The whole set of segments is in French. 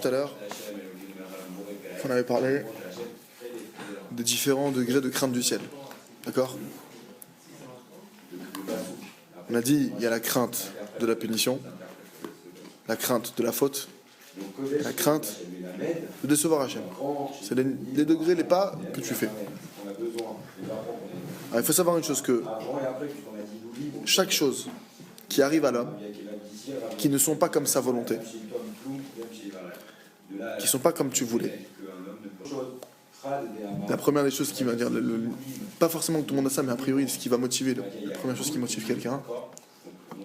tout à l'heure qu'on avait parlé des différents degrés de crainte du ciel. D'accord? On a dit, il y a la crainte de la punition, la crainte de la faute, et la crainte de décevoir Hachem. C'est les degrés, les pas que tu fais. Alors, il faut savoir une chose, que chaque chose qui arrive à l'homme, qui ne sont pas comme sa volonté, qui ne sont pas comme tu voulais. La première des choses qui va dire, pas forcément que tout le monde a ça, mais a priori, ce qui va motiver, la première chose qui motive quelqu'un,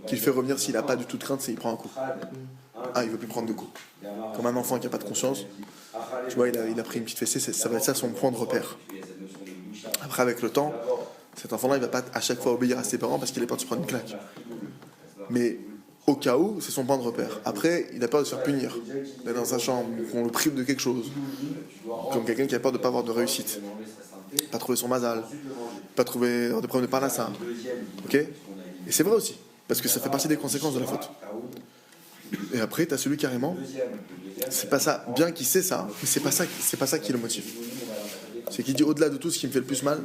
qui le fait revenir s'il n'a pas du tout de crainte, c'est qu'il prend un coup. Ah, il veut plus prendre de coups. Comme un enfant qui n'a pas de conscience, tu vois, il a pris une petite fessée, ça va être ça son point de repère. Après, avec le temps, cet enfant-là, il ne va pas à chaque fois obéir à ses parents parce qu'il a peur de se prendre une claque. Mais au cas où, c'est son point de repère. Après, il a peur de se faire punir, d'être dans sa chambre, qu'on le prive de quelque chose. Comme quelqu'un qui a peur de ne pas avoir de réussite, pas trouver son mazal, pas trouver des problèmes de parnassa. Ok? Et c'est vrai aussi, parce que ça fait partie des conséquences de la faute. Et après, tu as celui carrément, c'est pas ça, bien qu'il sait ça, mais c'est pas ça qui le motive. C'est qu'il dit au-delà de tout, ce qui me fait le plus mal,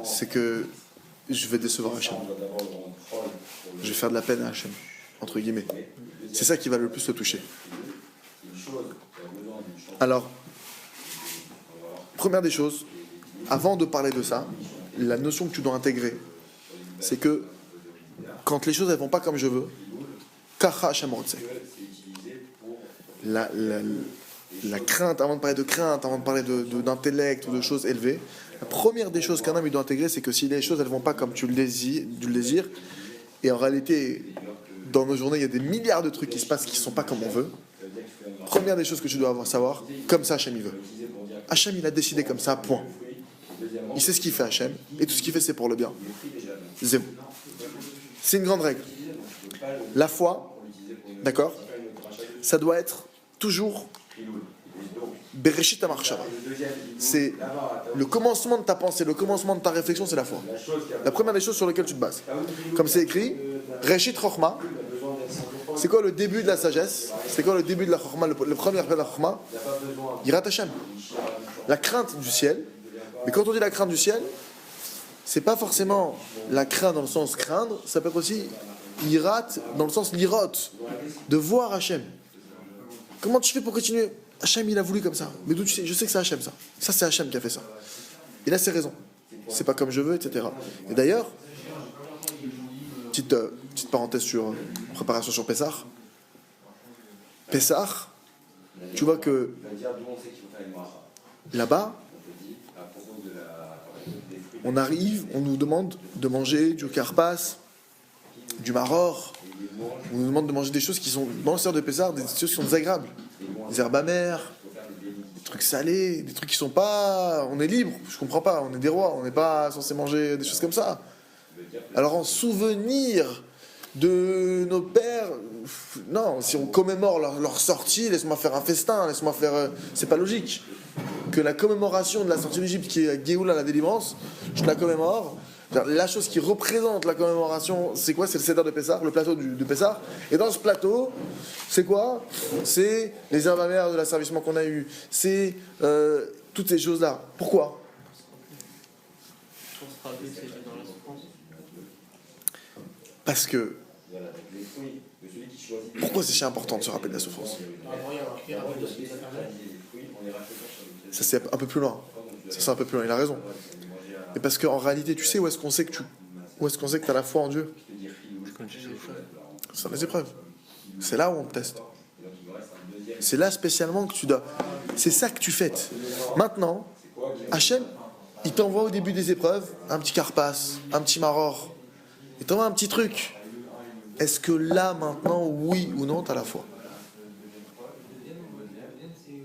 c'est que je vais décevoir Hachem. Je vais faire de la peine à Hachem, entre guillemets. C'est ça qui va le plus le toucher. Alors, première des choses, avant de parler de ça, la notion que tu dois intégrer, c'est que quand les choses ne vont pas comme je veux, Kacha Hachem Rotseh. La crainte, avant de parler de crainte, avant de parler d'intellect ou de choses élevées, la première des choses qu'un homme il doit intégrer, c'est que si les choses ne vont pas comme tu le désires, et en réalité, dans nos journées, il y a des milliards de trucs qui se passent qui ne sont pas comme on veut, première des choses que tu dois savoir, comme ça Hachem il veut. Hachem il a décidé comme ça, point. Il sait ce qu'il fait Hachem, et tout ce qu'il fait c'est pour le bien. Zéro. C'est une grande règle. La foi, d'accord, ça doit être toujours Bereshit HaMachshava. C'est le commencement de ta pensée, le commencement de ta réflexion, c'est la foi. La première des choses sur lesquelles tu te bases. Comme c'est écrit, Reshit Chochma. C'est quoi le début de la sagesse? C'est quoi le début de la Chochma? Le premier appel de la Chochma? Yirat Hashem. La crainte du ciel. Mais quand on dit la crainte du ciel, c'est pas forcément la crainte dans le sens craindre, ça peut être aussi Yirat dans le sens lirot, de voir Hashem. Comment tu fais pour continuer? Hachem il a voulu comme ça. Mais d'où tu sais? Je sais que c'est Hachem ça. Ça c'est Hachem qui a fait ça. Il a ses raisons. C'est pas comme je veux, etc. Et d'ailleurs, petite parenthèse sur préparation sur Pessah. Pessah, tu vois que là-bas, on arrive, on nous demande de manger du karpas, du maror. On nous demande de manger des choses qui sont dans le sort de Pessah, des choses qui sont désagréables. Des herbes amères, des trucs salés, des trucs qui sont pas... On est libre, je comprends pas, on est des rois, on n'est pas censé manger des choses comme ça. Alors en souvenir de nos pères, non, si on commémore leur sortie, laisse-moi faire un festin, laisse-moi faire... c'est pas logique. Que la commémoration de la sortie d'Égypte, qui est Géoula, la délivrance, je la commémore. La chose qui représente la commémoration, c'est quoi? C'est le Seder de Pessah, le plateau de Pessah. Et dans ce plateau, c'est quoi? C'est les herbes amères de l'asservissement qu'on a eu. C'est toutes ces choses-là. Pourquoi? Parce que... Pourquoi c'est si important de se rappeler de la souffrance? Ça c'est un peu plus loin. Ça c'est un peu plus loin, il a raison. Et parce qu'en réalité, tu sais où est-ce qu'on sait que tu as la foi en Dieu? C'est dans les épreuves. C'est là où on te teste. C'est là spécialement que tu dois... C'est ça que tu fêtes. Maintenant, Hachem, il t'envoie au début des épreuves un petit karpas, un petit maror. Il t'envoie un petit truc. Est-ce que là, maintenant, oui ou non, tu as la foi?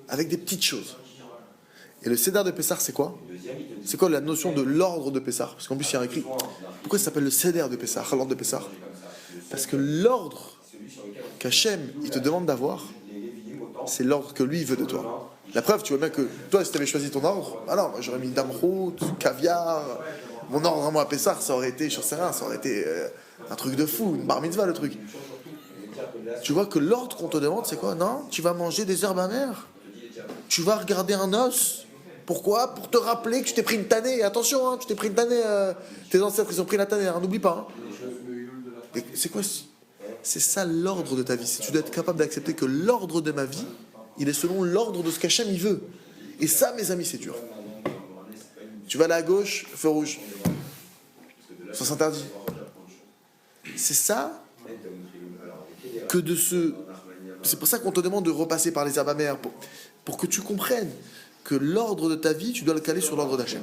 Avec des petites choses. Et le Seder de Pessah, c'est quoi? C'est quoi la notion de l'ordre de Pessah? Parce qu'en plus, il y a écrit. Pourquoi ça s'appelle le Seder de Pessah, l'ordre de Pessah? Parce que l'ordre qu'Hachem, il te demande d'avoir, c'est l'ordre que lui, il veut de toi. La preuve, tu vois bien que toi, si tu avais choisi ton ordre, alors moi, j'aurais mis damrout, caviar. Mon ordre à moi à Pessah, ça aurait été, je sais rien, ça aurait été un truc de fou, une bar mitzvah, le truc. Tu vois que l'ordre qu'on te demande, c'est quoi? Non, tu vas manger des herbes amères. Tu vas regarder un os. Pourquoi? Pour te rappeler que tu t'es pris une tannée. Et attention, hein, tu t'es pris une tannée. Tes ancêtres, ils ont pris la tannée. Hein, n'oublie pas. Hein. Et c'est quoi? C'est ça l'ordre de ta vie. Tu dois être capable d'accepter que l'ordre de ma vie, il est selon l'ordre de ce qu'Hachem il veut. Et ça, mes amis, c'est dur. Tu vas aller à gauche, feu rouge. Ça s'interdit. C'est ça que de ce... C'est pour ça qu'on te demande de repasser par les herbes amères, pour que tu comprennes que l'ordre de ta vie, tu dois le caler sur l'ordre d'Hachem.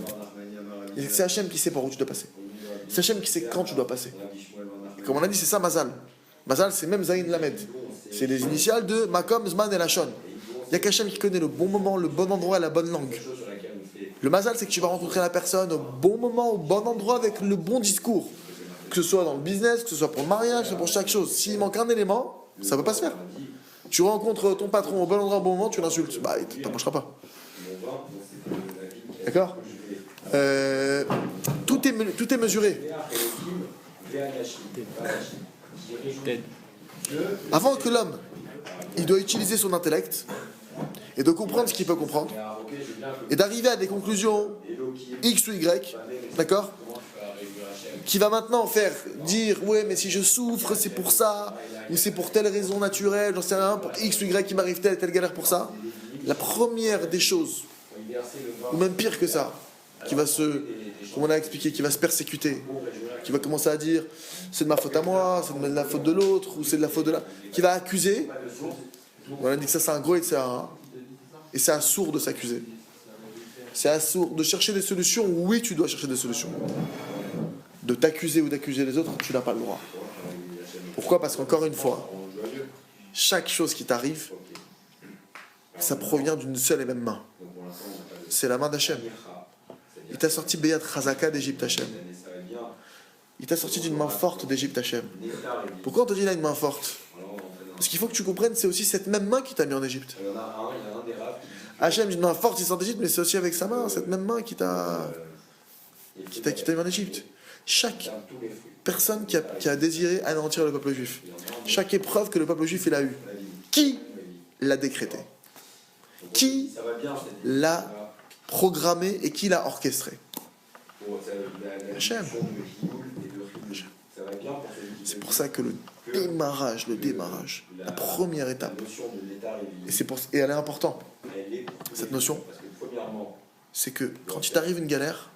Et c'est Hachem qui sait par où tu dois passer. C'est Hachem qui sait quand tu dois passer. Et comme on a dit, c'est ça Mazal. Mazal, c'est même Zayin Lamed. C'est les initiales de Makom, Zman et Lachon. Il n'y a qu'Hachem qui connaît le bon moment, le bon endroit et la bonne langue. Le Mazal, c'est que tu vas rencontrer la personne au bon moment, au bon endroit, avec le bon discours. Que ce soit dans le business, que ce soit pour le mariage, que ce soit pour chaque chose. S'il manque un élément, ça ne peut pas se faire. Tu rencontres ton patron au bon endroit, au bon moment, tu l'insultes. Bah, il ne t'approchera pas. D'accord? Tout est mesuré. Avant que l'homme, il doit utiliser son intellect et de comprendre ce qu'il peut comprendre et d'arriver à des conclusions X ou Y, d'accord? Qui va maintenant faire dire ouais mais si je souffre c'est pour ça ou c'est pour telle raison naturelle, j'en sais rien, pour X ou Y qui m'arrive telle galère pour ça. La première des choses, ou même pire que ça, qui va se, comme on a expliqué, qui va se persécuter, qui va commencer à dire c'est de ma faute à moi, c'est de la faute de l'autre, ou c'est de la faute de la... qui va accuser. On a dit que ça c'est un gros et c'est un sourd de s'accuser. C'est un sourd de chercher des solutions, oui tu dois chercher des solutions. De t'accuser ou d'accuser les autres, tu n'as pas le droit. Pourquoi? Parce qu'encore une fois, chaque chose qui t'arrive, ça provient d'une seule et même main. C'est la main d'Hachem. Il t'a sorti Beyat Chazaka d'Égypte Hachem. Il t'a sorti d'une main forte d'Égypte Hachem. Pourquoi on te dit là une main forte? Parce qu'il faut que tu comprennes, c'est aussi cette même main qui t'a mis en Égypte. Hachem, une main forte, il sort d'Égypte, mais c'est aussi avec sa main, cette même main qui t'a mis en Égypte. Chaque personne qui a désiré anéantir le peuple juif, chaque épreuve que le peuple juif il a eue, qui l'a décrété? Qui l'a programmé et qui l'a orchestré? Hachem. C'est pour ça que le démarrage, la première étape, et elle est importante, cette notion, c'est que quand il t'arrive une galère,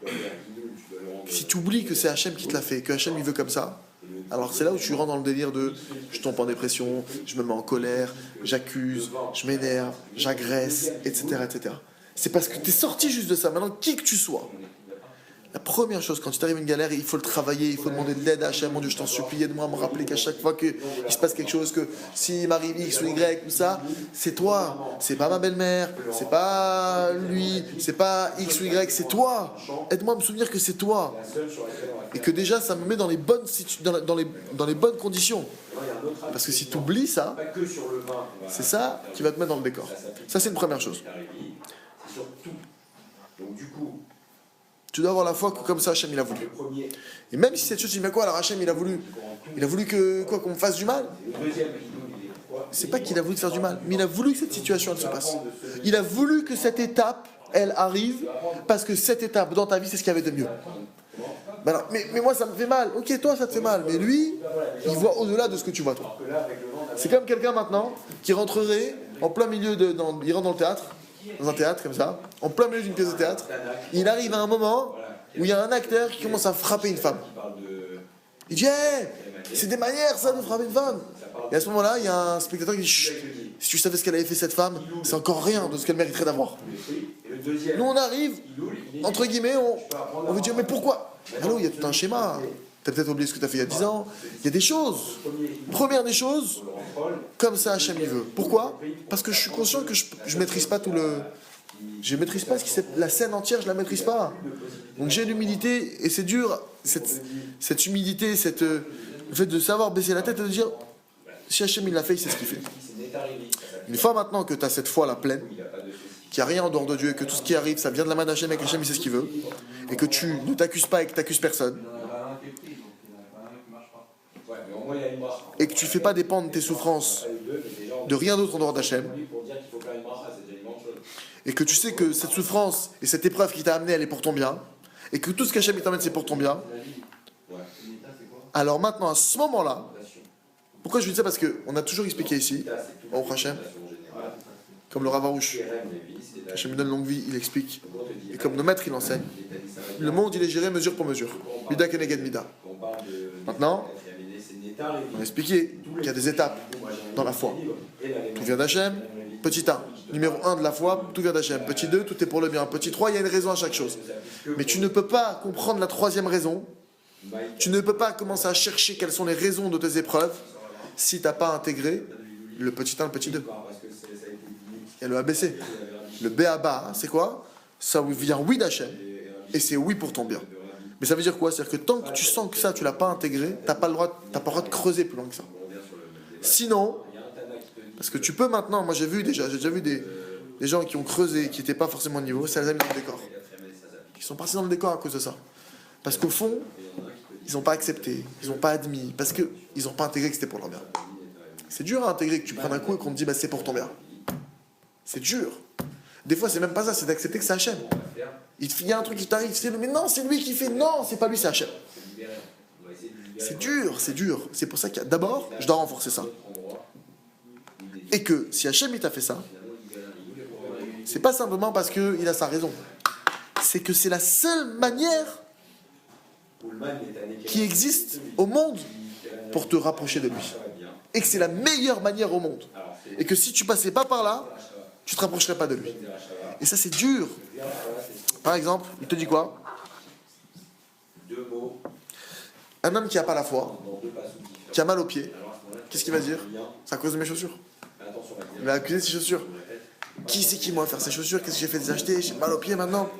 si tu oublies que c'est Hachem qui te l'a fait, que Hachem il veut comme ça, alors c'est là où tu rentres dans le délire de je tombe en dépression, je me mets en colère, j'accuse, je m'énerve, j'agresse, etc., etc. C'est parce que tu es sorti juste de ça. Maintenant, qui que tu sois, la première chose, quand il t'arrive une galère, il faut le travailler, il faut demander de l'aide à Hachem. Mon Dieu, je t'en supplie, aide-moi à me rappeler qu'à chaque fois qu'il se passe quelque chose, que s'il m'arrive X ou Y, ou ça, c'est toi. C'est pas ma belle-mère, c'est pas lui, c'est pas X ou Y, c'est toi. Aide-moi à me souvenir que c'est toi. Et que déjà, ça me met dans les bonnes, dans les bonnes conditions. Parce que si tu oublies ça, c'est ça qui va te mettre dans le décor. Ça, c'est une première chose. Tu dois avoir la foi que comme ça Hachem il a voulu. Et même si cette chose, tu dis mais quoi alors Hachem il a voulu que quoi qu'on me fasse du mal. C'est pas qu'il a voulu te faire du mal, mais il a voulu que cette situation elle se passe. Il a voulu que cette étape elle arrive parce que cette étape dans ta vie c'est ce qu'il y avait de mieux. Ben alors, mais moi ça me fait mal. Ok toi ça te fait mal, mais lui il voit au-delà de ce que tu vois toi. C'est comme quelqu'un maintenant qui rentrerait en plein milieu il rentre dans le théâtre. Dans un théâtre comme ça, en plein milieu d'une pièce de théâtre, il arrive à un moment où il y a un acteur qui commence à frapper une femme. Il dit hey, c'est des manières ça de frapper une femme. Et à ce moment-là, il y a un spectateur qui dit chut, si tu savais ce qu'elle avait fait cette femme, c'est encore rien de ce qu'elle mériterait d'avoir. Nous on arrive, entre guillemets, on veut dire mais pourquoi? Allô, il y a tout un schéma. T'as peut-être oublié ce que t'as fait il y a 10 ans. Il y a des choses. Première des choses, comme ça Hachem il veut. Pourquoi? Parce que je suis conscient que je maîtrise pas tout le... Je maîtrise pas la scène entière, je la maîtrise pas. Donc j'ai l'humilité, et c'est dur, cette humilité, le fait de savoir baisser la tête et de dire, si Hachem il l'a fait, il sait ce qu'il fait. Une fois maintenant que tu as cette foi-là pleine, qu'il n'y a rien en dehors de Dieu, et que tout ce qui arrive, ça vient de la main d'Hachem, et qu'Hachem il sait ce qu'il veut, et que tu ne t'accuses pas et que tu n'accuses personne, mais au moins, il y a une bracha. et que tu ne fais pas dépendre tes souffrances de rien d'autre en dehors d'Hachem, Pour dire qu'il faut faire une bracha, c'est déjà une grande chose. et que tu sais que cette souffrance et cette épreuve qui t'a amené, elle est pour ton bien, et que tout ce qu'Hachem t'emmène, c'est pour ton bien, alors maintenant, à ce moment-là, pourquoi je dis ça? Parce qu'on a toujours expliqué ici, au Hachem, comme le Rav Arush, Hachem lui donne longue vie, il explique, et comme nos maîtres, il enseigne, le monde, il est géré mesure pour mesure. Mida keneged mida. Maintenant, on a expliqué qu'il y a des étapes dans la foi. Tout vient d'Hachem, petit 1. Numéro 1 de la foi, tout vient d'Hachem. Petit 2, tout est pour le bien. Petit 3, il y a une raison à chaque chose. Mais tu ne peux pas comprendre la troisième raison. Tu ne peux pas commencer à chercher quelles sont les raisons de tes épreuves si tu n'as pas intégré le petit 1, le petit 2. Il y a le ABC. Le B.A.B.A, c'est quoi? Ça vient oui d'Hachem. Et c'est oui pour ton bien. Mais ça veut dire quoi? C'est-à-dire que tant que tu sens que ça, tu ne l'as pas intégré, tu n'as pas le droit de creuser plus loin que ça. Sinon, parce que tu peux maintenant, moi j'ai déjà vu des gens qui ont creusé, qui n'étaient pas forcément au niveau, ça les a mis dans le décor. Ils sont partis dans le décor à cause de ça. Parce qu'au fond, ils n'ont pas accepté, ils n'ont pas admis, parce qu'ils n'ont pas intégré que c'était pour leur bien. C'est dur à intégrer que tu prennes un coup et qu'on te dit bah, c'est pour ton bien. C'est dur. Des fois, c'est même pas ça, c'est d'accepter que c'est Hachem. Il y a un truc qui t'arrive, mais non, c'est lui qui fait, non, c'est pas lui, c'est Hachem. C'est dur, c'est dur. C'est pour ça que d'abord, je dois renforcer ça. Et que si Hachem il t'a fait ça, c'est pas simplement parce qu'il a sa raison. C'est que c'est la seule manière qui existe au monde pour te rapprocher de lui. Et que c'est la meilleure manière au monde. Et que si tu passais pas par là, tu te rapprocherais pas de lui. Et ça, c'est dur. Par exemple, il te dit quoi? Un homme qui n'a pas la foi, qui a mal aux pieds, qu'est-ce qu'il va dire? C'est à cause de mes chaussures. Il va accuser ses chaussures. Qui c'est qui m'a offert ces chaussures? Qu'est-ce que j'ai fait de les acheter? J'ai mal aux pieds maintenant.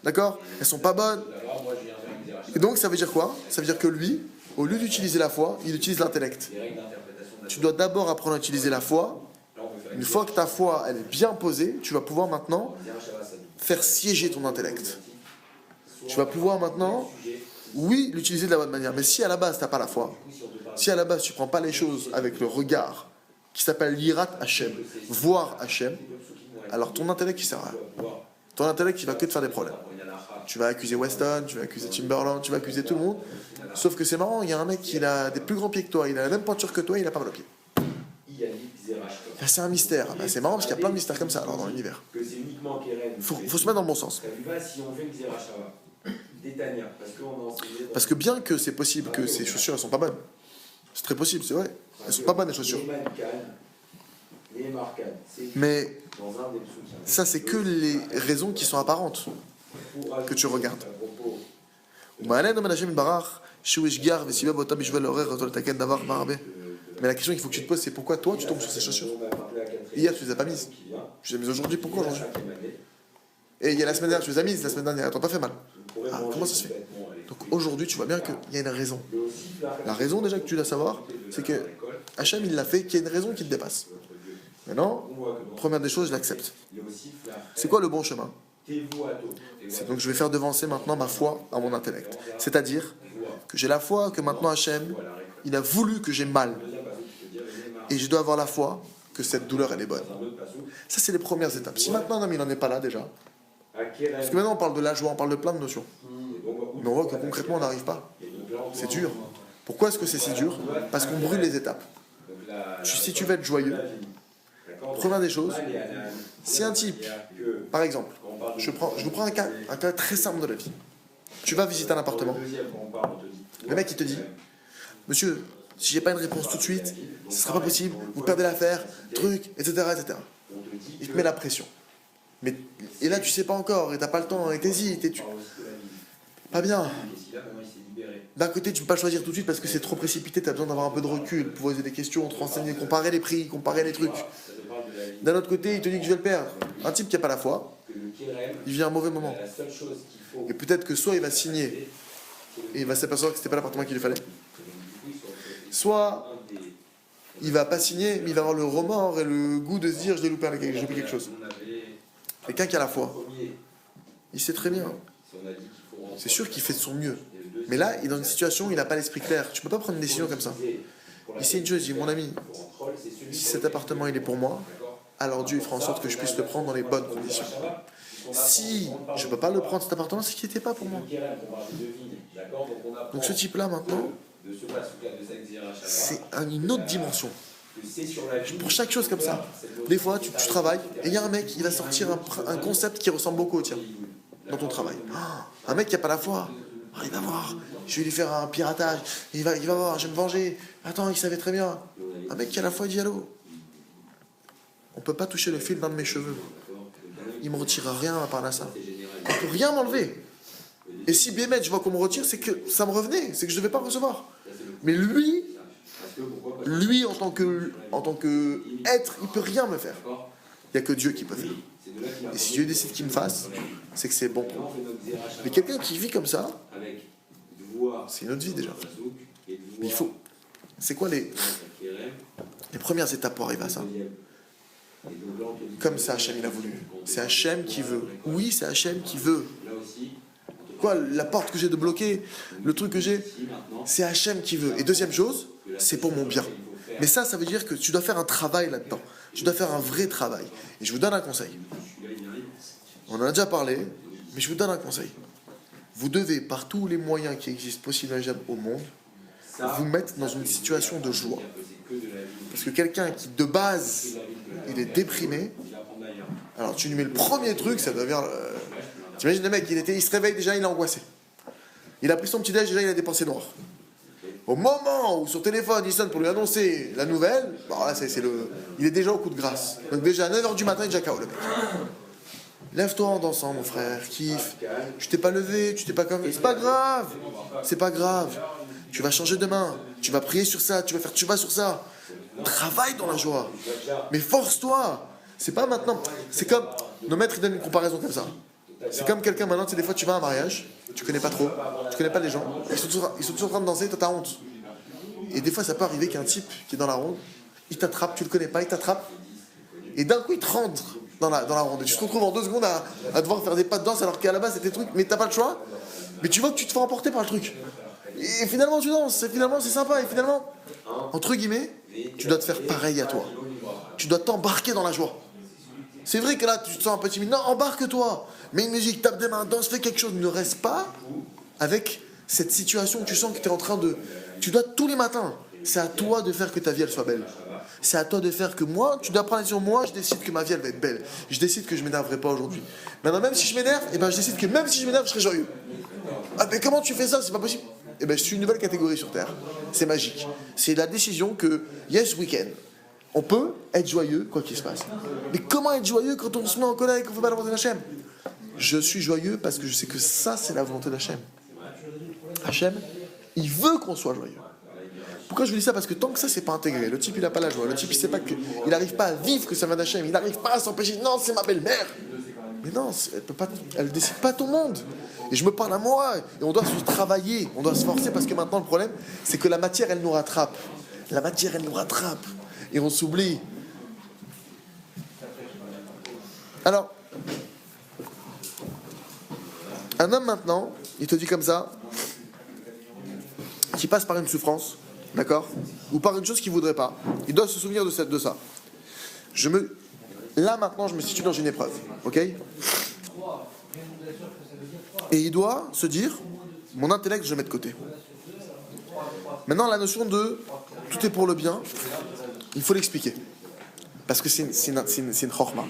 D'accord? Elles sont pas bonnes. Et donc, ça veut dire quoi? Ça veut dire que lui, au lieu d'utiliser la foi, il utilise l'intellect. Tu dois d'abord apprendre à utiliser la foi. Une fois que ta foi elle est bien posée, tu vas pouvoir maintenant faire siéger ton intellect. Tu vas pouvoir maintenant, oui, l'utiliser de la bonne manière. Mais si à la base tu n'as pas la foi, si à la base tu ne prends pas les choses avec le regard qui s'appelle Yirat Hashem, voir Hashem, alors ton intellect il sert à rien. Ton intellect il va que te faire des problèmes. Tu vas accuser Weston, tu vas accuser Timberland, tu vas accuser tout le monde. Sauf que c'est marrant, il y a un mec qui a des plus grands pieds que toi, il a la même pointure que toi, il a pas mal aux pieds. C'est un mystère. Ben, c'est marrant parce qu'il y a plein de mystères comme ça alors dans l'univers. Faut se mettre dans le bon sens. Parce que bien que c'est possible que ces chaussures elles sont pas bonnes, c'est très possible, c'est vrai. Elles sont pas bonnes les chaussures. Mais ça c'est que les raisons qui sont apparentes que tu regardes. Mais la question qu'il faut que tu te poses, c'est pourquoi toi tu tombes sur ces chaussures? Hier tu les as pas mises. Tu les as mises aujourd'hui, pourquoi aujourd'hui? Et il y a la semaine dernière, tu les as mises, la semaine dernière, elles t'ont pas fait mal. Ah, comment ça se fait? Donc aujourd'hui tu vois bien qu'il y a une raison. La raison déjà que tu dois savoir, c'est que Hachem il l'a fait, qu'il y a une raison qui te dépasse. Maintenant, première des choses, je l'accepte. C'est quoi le bon chemin? C'est donc je vais faire devancer maintenant ma foi à mon intellect. C'est-à-dire que j'ai la foi que maintenant Hachem, il a voulu que j'ai mal. Et je dois avoir la foi que cette douleur, elle est bonne. Ça, c'est les premières étapes. Si maintenant un homme, il n'en est pas là déjà, parce que maintenant, on parle de la joie, on parle de plein de notions. Mais on voit que concrètement, on n'arrive pas. C'est dur. Pourquoi est-ce que c'est si dur? Parce qu'on brûle les étapes. Si tu veux être joyeux, première des choses, si un type, par exemple, je vous prends un cas très simple de la vie. Tu vas visiter un appartement. Le mec, il te dit, monsieur, si j'ai pas une réponse tout de suite, ce sera pas possible, vous perdez l'affaire, truc, etc., etc. Il te met la pression. Et là, tu sais pas encore, et t'as pas le temps, et t'hésites, et tu... Pas bien. D'un côté, tu peux pas choisir tout de suite parce que c'est trop précipité, tu as besoin d'avoir un peu de recul, poser des questions, te renseigner, comparer les prix, comparer les trucs. D'un autre côté, il te dit que je vais le perdre. Un type qui n'a pas la foi, il vient à un mauvais moment. Et peut-être que soit il va signer et il va s'apercevoir que c'était pas l'appartement qu'il lui fallait, soit il va pas signer, mais il va avoir le remords et le goût de se dire j'ai loupé quelque chose. Quelqu'un qui a la foi, il sait très bien. C'est sûr qu'il fait de son mieux. Mais là, il est dans une situation où il n'a pas l'esprit clair. Tu peux pas prendre une décision comme ça. Ici, une chose, je dis, mon ami, si cet appartement il est pour moi, alors Dieu il fera en sorte que je puisse le prendre dans les bonnes conditions. Si je ne peux pas le prendre cet appartement, c'est qu'il n'était pas pour moi. Donc ce type-là maintenant, c'est une autre dimension. Pour chaque chose comme ça, des fois tu travailles et il y a un mec, il va sortir un concept qui ressemble beaucoup au tien dans ton travail. Un mec qui n'a pas la foi, il va voir, je vais lui faire un piratage, il va voir, je vais me venger. Attends, il savait très bien. Un mec qui a la foi, il dit allô. On ne peut pas toucher le fil d'un de mes cheveux. Il ne me retirera rien à part là ça. On ne peut rien m'enlever. Et si Bémet, je vois qu'on me retire, c'est que ça me revenait, c'est que je ne devais pas recevoir. Mais lui en tant que être, il ne peut rien me faire. Il n'y a que Dieu qui peut faire. Et si Dieu décide qu'il me fasse, c'est que c'est bon pour moi. Mais quelqu'un qui vit comme ça, c'est une autre vie déjà. Mais il faut... C'est quoi les premières étapes pour arriver à ça? Comme ça, Hachem il a voulu. C'est Hachem qui veut. Oui, c'est Hachem qui veut. Quoi, la porte que j'ai de bloquer, le truc que j'ai, c'est Hachem qui veut. Et deuxième chose, c'est pour mon bien. Mais ça veut dire que tu dois faire un travail là-dedans. Tu dois faire un vrai travail. Et je vous donne un conseil. On en a déjà parlé, mais je vous donne un conseil. Vous devez, par tous les moyens qui existent possibles au monde, vous mettre dans une situation de joie. Parce que quelqu'un qui, de base, il est déprimé, alors tu lui mets le premier truc, ça devient... T'imagines le mec, il se réveille déjà, il est angoissé. Il a pris son petit déj, déjà il a des pensées noires. Au moment où son téléphone il sonne pour lui annoncer la nouvelle, bon là il est déjà au coup de grâce. Donc déjà à 9h du matin, il est déjà KO le mec. Lève-toi en dansant mon frère, kiffe. Tu t'es pas levé, tu t'es pas comme... C'est pas grave. C'est pas grave. Tu vas changer demain. Tu vas prier sur ça, tu vas faire tu vas sur ça. Travaille dans la joie. Mais force-toi. C'est pas maintenant. C'est comme... Nos maîtres ils donnent une comparaison comme ça. C'est comme quelqu'un maintenant, tu sais, des fois tu vas à un mariage, tu connais pas trop, tu connais pas les gens, ils sont tous en train de danser, toi t'as honte. Et des fois ça peut arriver qu'un type qui est dans la ronde, il t'attrape, tu le connais pas, il t'attrape, et d'un coup il te rentre dans la ronde. Et tu te retrouves en 2 secondes à devoir faire des pas de danse alors qu'à la base c'était des trucs, mais t'as pas le choix, mais tu vois que tu te fais emporter par le truc. Et finalement tu danses, et finalement c'est sympa, et finalement, entre guillemets, tu dois te faire pareil à toi. Tu dois t'embarquer dans la joie. C'est vrai que là, tu te sens un peu timide. Non, embarque-toi. Mets une musique, tape des mains, danse, fais quelque chose. Ne reste pas avec cette situation où tu sens que tu es en train de... Tu dois tous les matins. C'est à toi de faire que ta vie, elle soit belle. C'est à toi de faire que moi, tu dois prendre la décision. Moi, je décide que ma vie, elle va être belle. Je décide que je ne m'énerverai pas aujourd'hui. Maintenant, même si je m'énerve, je décide que même si je m'énerve, je serai joyeux. Ah, mais comment tu fais ça? C'est pas possible. Je suis une nouvelle catégorie sur Terre. C'est magique. C'est la décision que, yes, week-end. On peut être joyeux, quoi qu'il se passe. Mais comment être joyeux quand on se met en colère et qu'on ne fait pas la volonté d'Hachem? Je suis joyeux parce que je sais que ça, c'est la volonté d'Hachem. Hachem, il veut qu'on soit joyeux. Pourquoi je vous dis ça? Parce que tant que ça, c'est pas intégré, le type, il n'a pas la joie. Le type, il sait pas qu'il n'arrive pas à vivre que ça vient d'Hachem. Il n'arrive pas à s'empêcher. Non, c'est ma belle-mère. Mais non, elle ne décide pas ton monde. Et je me parle à moi. Et on doit se travailler, on doit se forcer parce que maintenant, le problème, c'est que la matière, elle nous rattrape. La matière, elle nous rattrape. Et on s'oublie. Alors, un homme maintenant, il te dit comme ça, qui passe par une souffrance, d'accord, ou par une chose qu'il ne voudrait pas, il doit se souvenir de ça. Là maintenant, je me situe dans une épreuve, ok? Et il doit se dire, mon intellect, je le mets de côté. Maintenant, la notion de tout est pour le bien, il faut l'expliquer. Parce que c'est une chorma.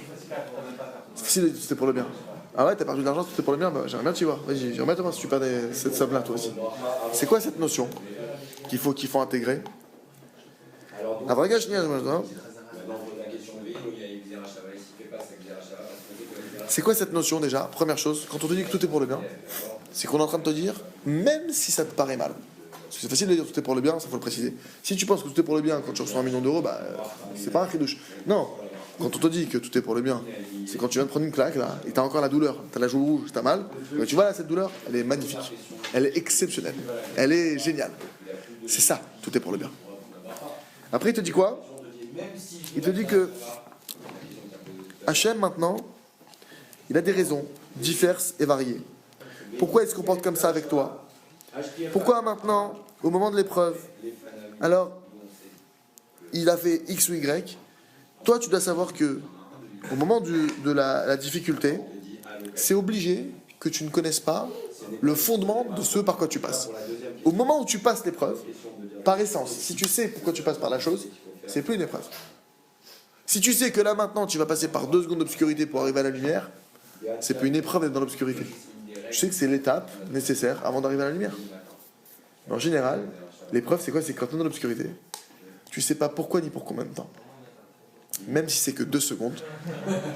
C'est facile de dire tout est pour le bien. Ah ouais, t'as perdu de l'argent, tout est pour le bien, j'aimerais bien t'y voir. Vas-y, j'aimerais bien te voir si tu perds cette somme-là, toi aussi. C'est quoi cette notion qu'il faut intégrer? La vraie gage, c'est quoi cette notion déjà? Première chose, quand on te dit que tout est pour le bien, c'est qu'on est en train de te dire, même si ça te paraît mal. Parce que c'est facile de dire tout est pour le bien, ça faut le préciser. Si tu penses que tout est pour le bien quand tu reçois 1 million d'euros, c'est pas un cri douche. Non, quand on te dit que tout est pour le bien, c'est quand tu viens de prendre une claque là, et t'as encore la douleur, t'as la joue rouge, t'as mal, mais tu vois là, cette douleur, elle est magnifique, elle est exceptionnelle, elle est géniale. C'est ça, tout est pour le bien. Après il te dit quoi? Il te dit que Hachem maintenant, il a des raisons diverses et variées. Pourquoi il se comporte comme ça avec toi? Pourquoi maintenant, au moment de l'épreuve, alors, il a fait X ou Y, toi tu dois savoir que au moment de la difficulté, c'est obligé que tu ne connaisses pas le fondement de ce par quoi tu passes. Au moment où tu passes l'épreuve, par essence, si tu sais pourquoi tu passes par la chose, c'est plus une épreuve. Si tu sais que là maintenant tu vas passer par 2 secondes d'obscurité pour arriver à la lumière, c'est plus une épreuve d'être dans l'obscurité. Tu sais que c'est l'étape nécessaire avant d'arriver à la lumière. Mais en général, l'épreuve c'est quoi? C'est quand tu es dans l'obscurité, tu sais pas pourquoi ni pour combien de temps. Même si c'est que 2 secondes,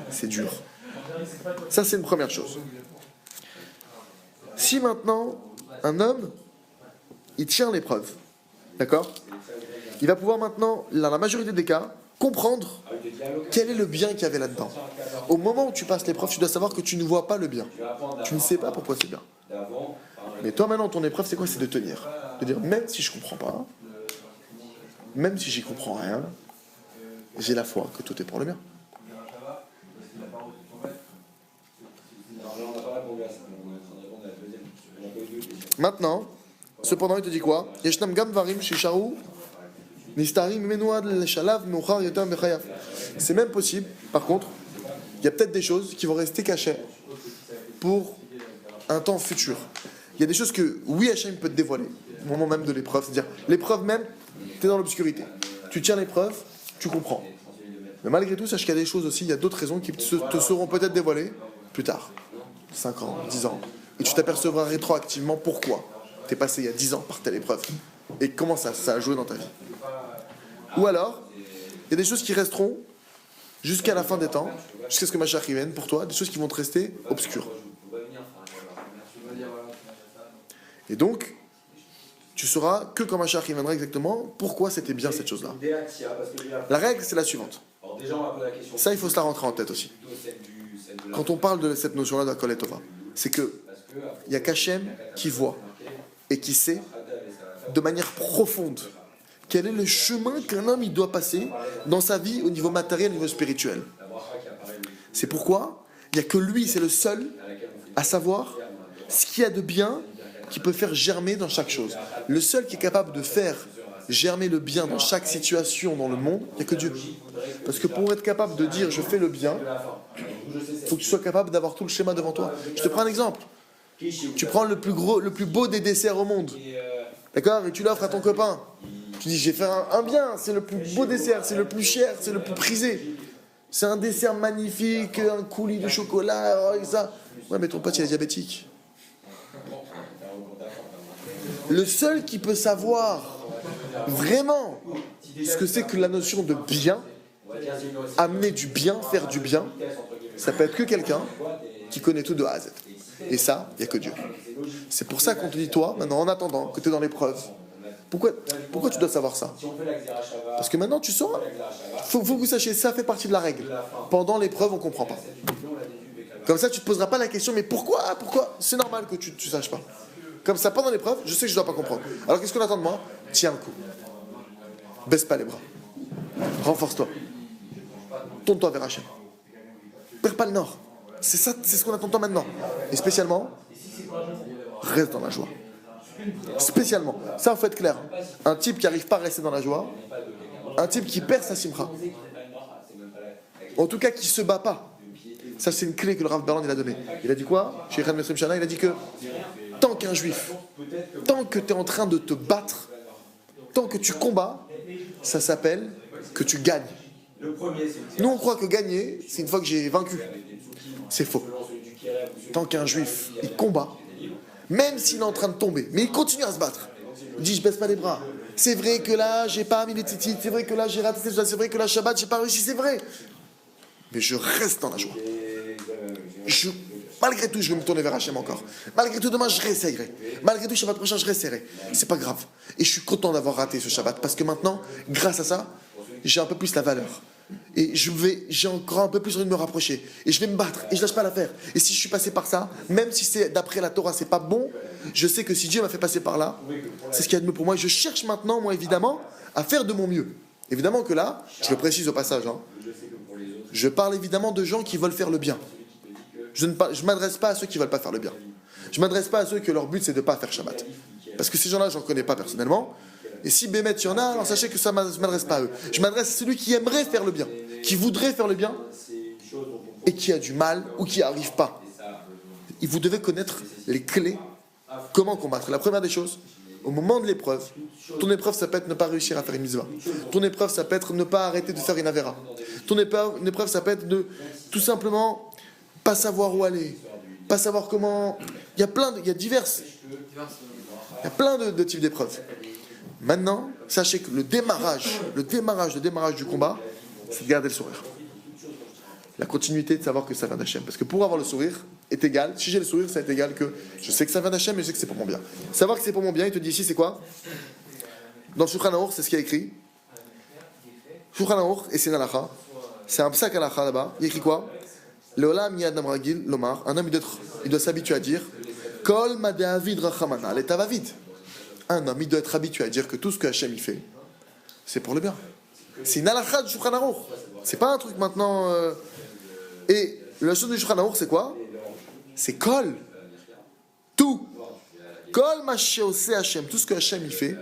c'est dur. Ça c'est une première chose. Si maintenant, un homme, il tient l'épreuve, d'accord? Il va pouvoir maintenant, dans la majorité des cas, comprendre quel est le bien qu'il y avait là-dedans. Au moment où tu passes l'épreuve, tu dois savoir que tu ne vois pas le bien. Tu ne sais pas pourquoi c'est bien. Mais toi maintenant, ton épreuve, c'est quoi? C'est de tenir. De dire, même si je ne comprends pas, même si j'y comprends rien, j'ai la foi que tout est pour le bien. Maintenant, cependant, il te dit quoi? Yeshnam gam varim shisharu nistarim menuad leshalav meuchar yotam bechayav. C'est même possible, par contre, il y a peut-être des choses qui vont rester cachées pour un temps futur. Il y a des choses que, oui, Hachem peut te dévoiler, au moment même de l'épreuve. C'est-à-dire, l'épreuve même, tu es dans l'obscurité. Tu tiens l'épreuve, tu comprends. Mais malgré tout, sache qu'il y a des choses aussi, il y a d'autres raisons qui te seront peut-être dévoilées plus tard. 5 ans, 10 ans. Et tu t'apercevras rétroactivement pourquoi tu es passé il y a 10 ans par telle épreuve. Et comment ça a joué dans ta vie. Ou alors, il y a des choses qui resteront jusqu'à la fin des temps, jusqu'à ce que Mashiach vienne pour toi, des choses qui vont te rester obscures. Et donc, tu sauras que quand Mashiach viendra exactement pourquoi c'était bien cette chose-là. La règle, c'est la suivante. Ça, il faut se la rentrer en tête aussi. Quand on parle de cette notion-là d'Akol Tova, c'est que il y a qu'Hachem qui voit et qui sait de manière profonde quel est le chemin qu'un homme il doit passer dans sa vie au niveau matériel, au niveau spirituel. C'est pourquoi il n'y a que lui, c'est le seul à savoir ce qu'il y a de bien qui peut faire germer dans chaque chose. Le seul qui est capable de faire germer le bien dans chaque situation dans le monde, il n'y a que Dieu. Parce que pour être capable de dire je fais le bien, il faut que tu sois capable d'avoir tout le schéma devant toi. Je te prends un exemple. Tu prends le plus beau des desserts au monde, d'accord? Et tu l'offres à ton copain. Tu dis j'ai fait un bien, c'est le plus beau dessert, c'est le plus cher, c'est le plus prisé. C'est un dessert magnifique, un coulis de chocolat, et ça. Ouais, mais ton pote il est diabétique. Le seul qui peut savoir vraiment ce que c'est que la notion de bien, amener du bien, faire du bien, ça peut être que quelqu'un qui connaît tout de A à Z. Et ça, il n'y a que Dieu. C'est pour ça qu'on te dit, toi, maintenant, en attendant que tu es dans l'épreuve, pourquoi tu dois savoir ça? Parce que maintenant, tu sauras. Faut que vous sachiez, ça fait partie de la règle. Pendant l'épreuve, on ne comprend pas. Comme ça, tu ne te poseras pas la question, mais pourquoi? C'est normal que tu ne saches pas. Comme ça, pendant l'épreuve, je sais que je ne dois pas comprendre. Alors, qu'est-ce qu'on attend de moi? Tiens le coup. Baisse pas les bras. Renforce-toi. Tourne-toi vers Hachem. Perds pas le nord. C'est ça, c'est ce qu'on attend de toi maintenant. Et spécialement, reste dans la joie. Spécialement. Ça, il faut être clair. Un type qui n'arrive pas à rester dans la joie, un type qui perd sa simcha, en tout cas qui ne se bat pas. Ça, c'est une clé que le Rav Berland il a donnée. Il a dit quoi? Chez Ren Mesrim Shana, il a dit que tant qu'un juif, tant que tu es en train de te battre, tant que tu combats, ça s'appelle que tu gagnes. Nous, on croit que gagner, c'est une fois que j'ai vaincu. C'est faux. Tant qu'un juif, il combat, même s'il est en train de tomber, mais il continue à se battre. Il dit, je baisse pas les bras. C'est vrai que là, j'ai pas mis les tzitzit, c'est vrai que là, j'ai raté cette chose, c'est vrai que là, Shabbat, j'ai pas réussi, c'est vrai. Mais je reste dans la joie. Malgré tout, je vais me tourner vers Hachem encore. Malgré tout, demain, je réessayerai. Malgré tout, Shabbat prochain, je réessayerai. C'est pas grave. Et je suis content d'avoir raté ce Shabbat, parce que maintenant, grâce à ça, j'ai un peu plus la valeur. Et j'ai encore un peu plus envie de me rapprocher. Et je vais me battre. Et je lâche pas l'affaire. Et si je suis passé par ça, même si c'est d'après la Torah, c'est pas bon, je sais que si Dieu m'a fait passer par là, c'est ce qu'il y a de mieux pour moi. Et je cherche maintenant, moi, évidemment, à faire de mon mieux. Évidemment que là, je le précise au passage, je parle évidemment de gens qui veulent faire le bien. Je ne m'adresse pas à ceux qui ne veulent pas faire le bien. Je ne m'adresse pas à ceux que leur but, c'est de ne pas faire Shabbat. Parce que ces gens-là, je n'en connais pas personnellement. Et si Bémet, il y en a, alors sachez que ça ne m'adresse pas à eux. Je m'adresse à celui qui aimerait faire le bien, qui voudrait faire le bien, et qui a du mal ou qui n'y arrive pas. Et vous devez connaître les clés, comment combattre. La première des choses, au moment de l'épreuve, ton épreuve, ça peut être ne pas réussir à faire une mitzvah. Ton épreuve, ça peut être ne pas arrêter de faire une avéra. Ton épreuve, ça peut être de tout simplement pas savoir où aller, pas savoir comment. Il y a plein de types d'épreuves. Maintenant, sachez que le démarrage du combat, c'est de garder le sourire. La continuité de savoir que ça vient d'Hachem. Parce que pour avoir le sourire est égal, si j'ai le sourire, ça est égal que je sais que ça vient d'Hachem, mais je sais que c'est pour mon bien. Savoir que c'est pour mon bien, il te dit ici, c'est quoi? Dans le Shulchan Aruch, c'est ce qu'il y a écrit. Shulchan Aruch, et c'est une halakha. C'est un psak halakha là-bas. Il y a écrit quoi? Leolam yad nam ragil lomar. Un homme, il doit s'habituer à dire Kol madeavid rachamana letavavid. Un homme, il doit être habitué à dire que tout ce que Hachem il fait, c'est pour le bien. C'est une halakha du Shulchan Aruch. C'est pas un truc maintenant. Et la chose du Shulchan Aruch, c'est quoi? C'est kol. Tout. Kol ma sheose Hachem. Tout ce que Hachem il fait,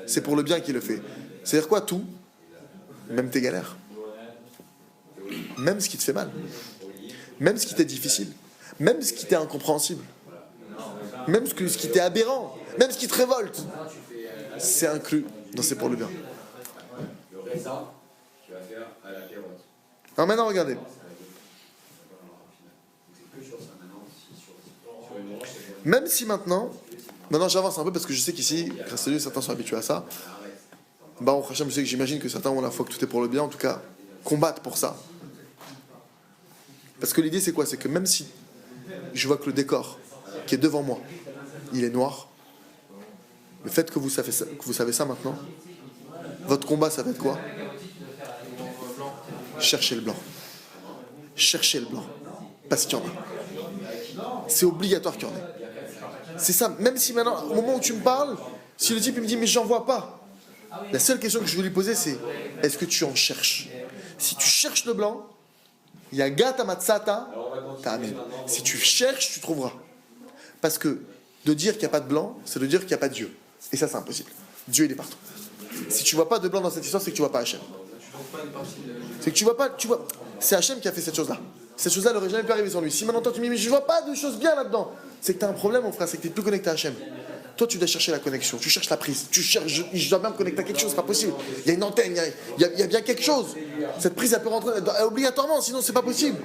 c'est pour le bien qu'il le fait. C'est-à-dire quoi, tout? Même tes galères. Même ce qui te fait mal. Même ce qui t'est difficile. Même ce qui t'est incompréhensible. Même ce qui t'est aberrant. Même ce qui te révolte. C'est inclus dans c'est pour le bien. Alors maintenant, regardez. Même si maintenant j'avance un peu parce que je sais qu'ici, grâce à Dieu, certains sont habitués à ça. Baruch Hashem, je sais que j'imagine que certains ont la foi que tout est pour le bien, en tout cas, combattent pour ça. Parce que l'idée c'est quoi? C'est que même si je vois que le décor qui est devant moi, il est noir, le fait que vous savez ça maintenant, votre combat ça va être quoi? Cherchez le blanc. Cherchez le blanc. Parce qu'il y en a. C'est obligatoire qu'il y en ait. C'est ça, même si maintenant, au moment où tu me parles, si le type il me dit mais j'en vois pas, la seule question que je veux lui poser c'est est-ce que tu en cherches? Si tu cherches le blanc, il y a gata matzata, t'amen. Si tu cherches, tu trouveras. Parce que de dire qu'il n'y a pas de blanc, c'est de dire qu'il n'y a pas de Dieu. Et ça c'est impossible. Dieu il est partout. Si tu vois pas de blanc dans cette histoire, c'est que tu vois pas Hachem. C'est que tu vois pas, c'est Hachem qui a fait cette chose-là. Cette chose-là n'aurait jamais pu arriver sans lui. Si maintenant toi tu me dis mais je vois pas de choses bien là-dedans, c'est que tu as un problème mon frère, c'est que tu n'es plus connecté à Hachem. Toi tu dois chercher la connexion, tu cherches la prise, tu cherches, je dois bien me connecter à quelque chose, c'est pas possible. Il y a une antenne, il y a bien quelque chose. Cette prise elle peut rentrer obligatoirement, sinon c'est pas possible.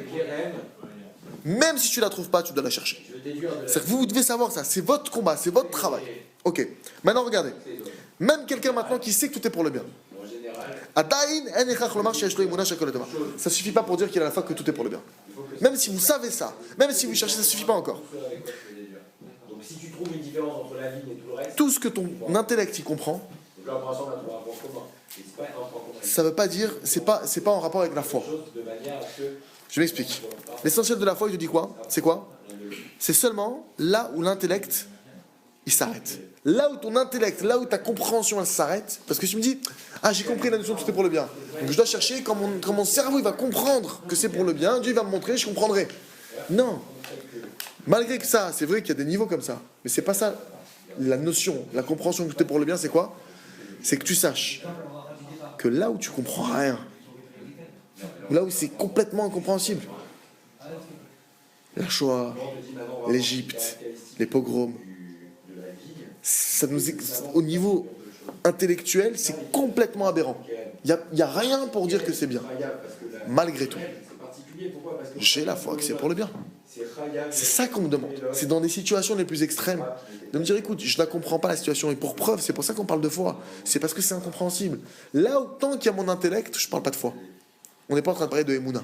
Même si tu la trouves pas, tu dois la chercher. C'est que vous devez savoir ça, c'est votre combat, c'est votre travail. Ok, maintenant regardez. Même quelqu'un maintenant qui sait que tout est pour le bien. Ça suffit pas pour dire qu'il a la foi que tout est pour le bien. Même si vous savez ça, même si vous cherchez, ça suffit pas encore. Donc si tu trouves une différence entre la ligne et tout le reste, tout ce que ton intellect y comprend, ça veut pas dire, c'est pas en rapport avec la foi. Je m'explique. L'essentiel de la foi, il te dit quoi? C'est quoi? C'est seulement là où l'intellect il s'arrête. Là où ton intellect, là où ta compréhension elle s'arrête, parce que tu me dis, ah j'ai compris la notion que c'était pour le bien. Donc je dois chercher quand mon cerveau il va comprendre que c'est pour le bien, Dieu il va me montrer, je comprendrai. Non. Malgré que ça, c'est vrai qu'il y a des niveaux comme ça, mais c'est pas ça la notion, la compréhension que tout est pour le bien, c'est quoi? C'est que tu saches que là où tu comprends rien, là où c'est complètement incompréhensible, la Shoah, l'Égypte, les pogroms, ça nous au niveau intellectuel, c'est complètement aberrant. Il y a rien pour dire que c'est bien. Malgré tout, j'ai la foi que c'est pour le bien. C'est ça qu'on me demande. C'est dans des situations les plus extrêmes de me dire, écoute, je ne la comprends pas la situation. Et pour preuve, c'est pour ça qu'on parle de foi. C'est parce que c'est incompréhensible. Là, tant qu'il y a mon intellect, je ne parle pas de foi. On n'est pas en train de parler de Emouna.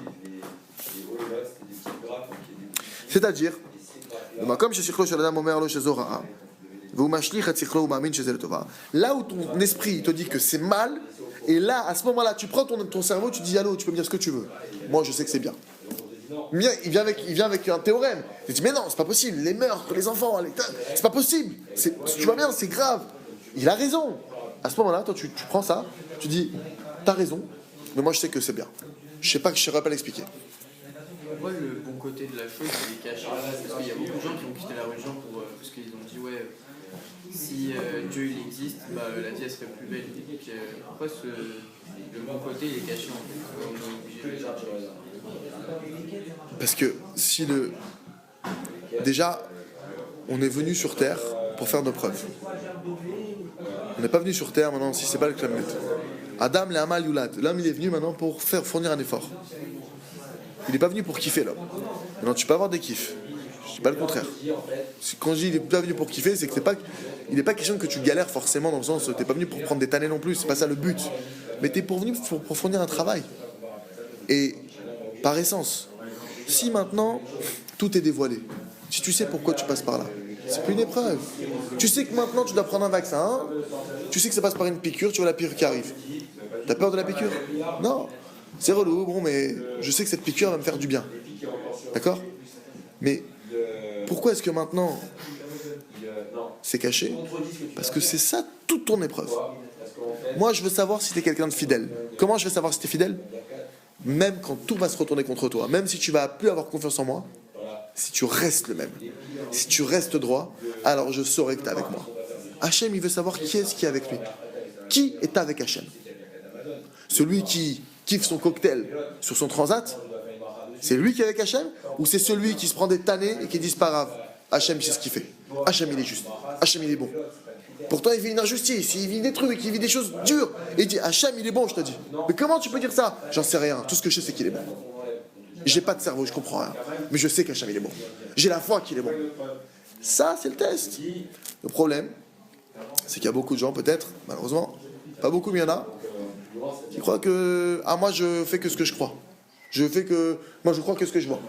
C'est-à-dire, là où ton esprit te dit que c'est mal, et là, à ce moment-là, tu prends ton cerveau, tu dis allô, tu peux me dire ce que tu veux. Moi, je sais que c'est bien. Il vient avec un théorème. Il dit mais non, c'est pas possible. Les meurtres, les enfants, c'est pas possible. Tu vois bien, c'est grave. Il a raison. À ce moment-là, toi, tu prends ça, tu dis t'as raison, mais moi je sais que c'est bien. Je saurais pas l'expliquer. Moi, le bon côté de la chose, c'est les cacher. Parce qu'il y a beaucoup de gens qui ont quitté la religion parce qu'ils ont dit si Dieu il existe, bah, la vie elle serait plus belle. Donc, pourquoi le bon côté il est caché en fait? On est obligé de- Parce que si le. Déjà, on est venu sur Terre pour faire nos preuves. On n'est pas venu sur Terre maintenant si c'est pas le Klammet. Adam le Hamal Yulad. L'homme il est venu maintenant pour fournir un effort. Il n'est pas venu pour kiffer l'homme. Maintenant tu peux avoir des kiffs. Je dis pas le contraire. Quand je dis il n'est pas venu pour kiffer, c'est que il n'est pas question que tu galères forcément dans le sens t'es pas venu pour prendre des tannés non plus, c'est pas ça le but. Mais t'es venu pour fournir un travail. Et par essence, si maintenant tout est dévoilé, si tu sais pourquoi tu passes par là, c'est plus une épreuve. Tu sais que maintenant tu dois prendre un vaccin, tu sais que ça passe par une piqûre, tu vois la piqûre qui arrive. T'as peur de la piqûre? Non. C'est relou, bon, mais je sais que cette piqûre va me faire du bien. D'accord? Mais pourquoi est-ce que maintenant c'est caché? Parce que c'est ça toute ton épreuve. Moi, je veux savoir si tu es quelqu'un de fidèle. Comment je vais savoir si tu es fidèle? Même quand tout va se retourner contre toi, même si tu vas plus avoir confiance en moi, si tu restes le même, si tu restes droit, alors je saurai que tu es avec moi. Hachem, il veut savoir qui est-ce qui est avec lui. Qui est avec Hachem? Celui qui kiffe son cocktail sur son transat, c'est lui qui est avec Hachem? Ou c'est celui qui se prend des tannés et qui dit c'est pas grave, Hachem il sait ce qu'il fait, Hachem il est juste, Hachem il est bon. Pourtant il vit une injustice, il vit des trucs, il vit des choses dures. Et il dit Hachem il est bon, je te dis. Mais comment tu peux dire ça? J'en sais rien, tout ce que je sais c'est qu'il est bon. J'ai pas de cerveau, je comprends rien. Mais je sais qu'Hachem il est bon. J'ai la foi qu'il est bon. Ça c'est le test. Le problème, c'est qu'il y a beaucoup de gens peut-être, malheureusement, pas beaucoup mais il y en a, qui croient que moi je fais que ce que je crois. Moi je crois que ce que je vois.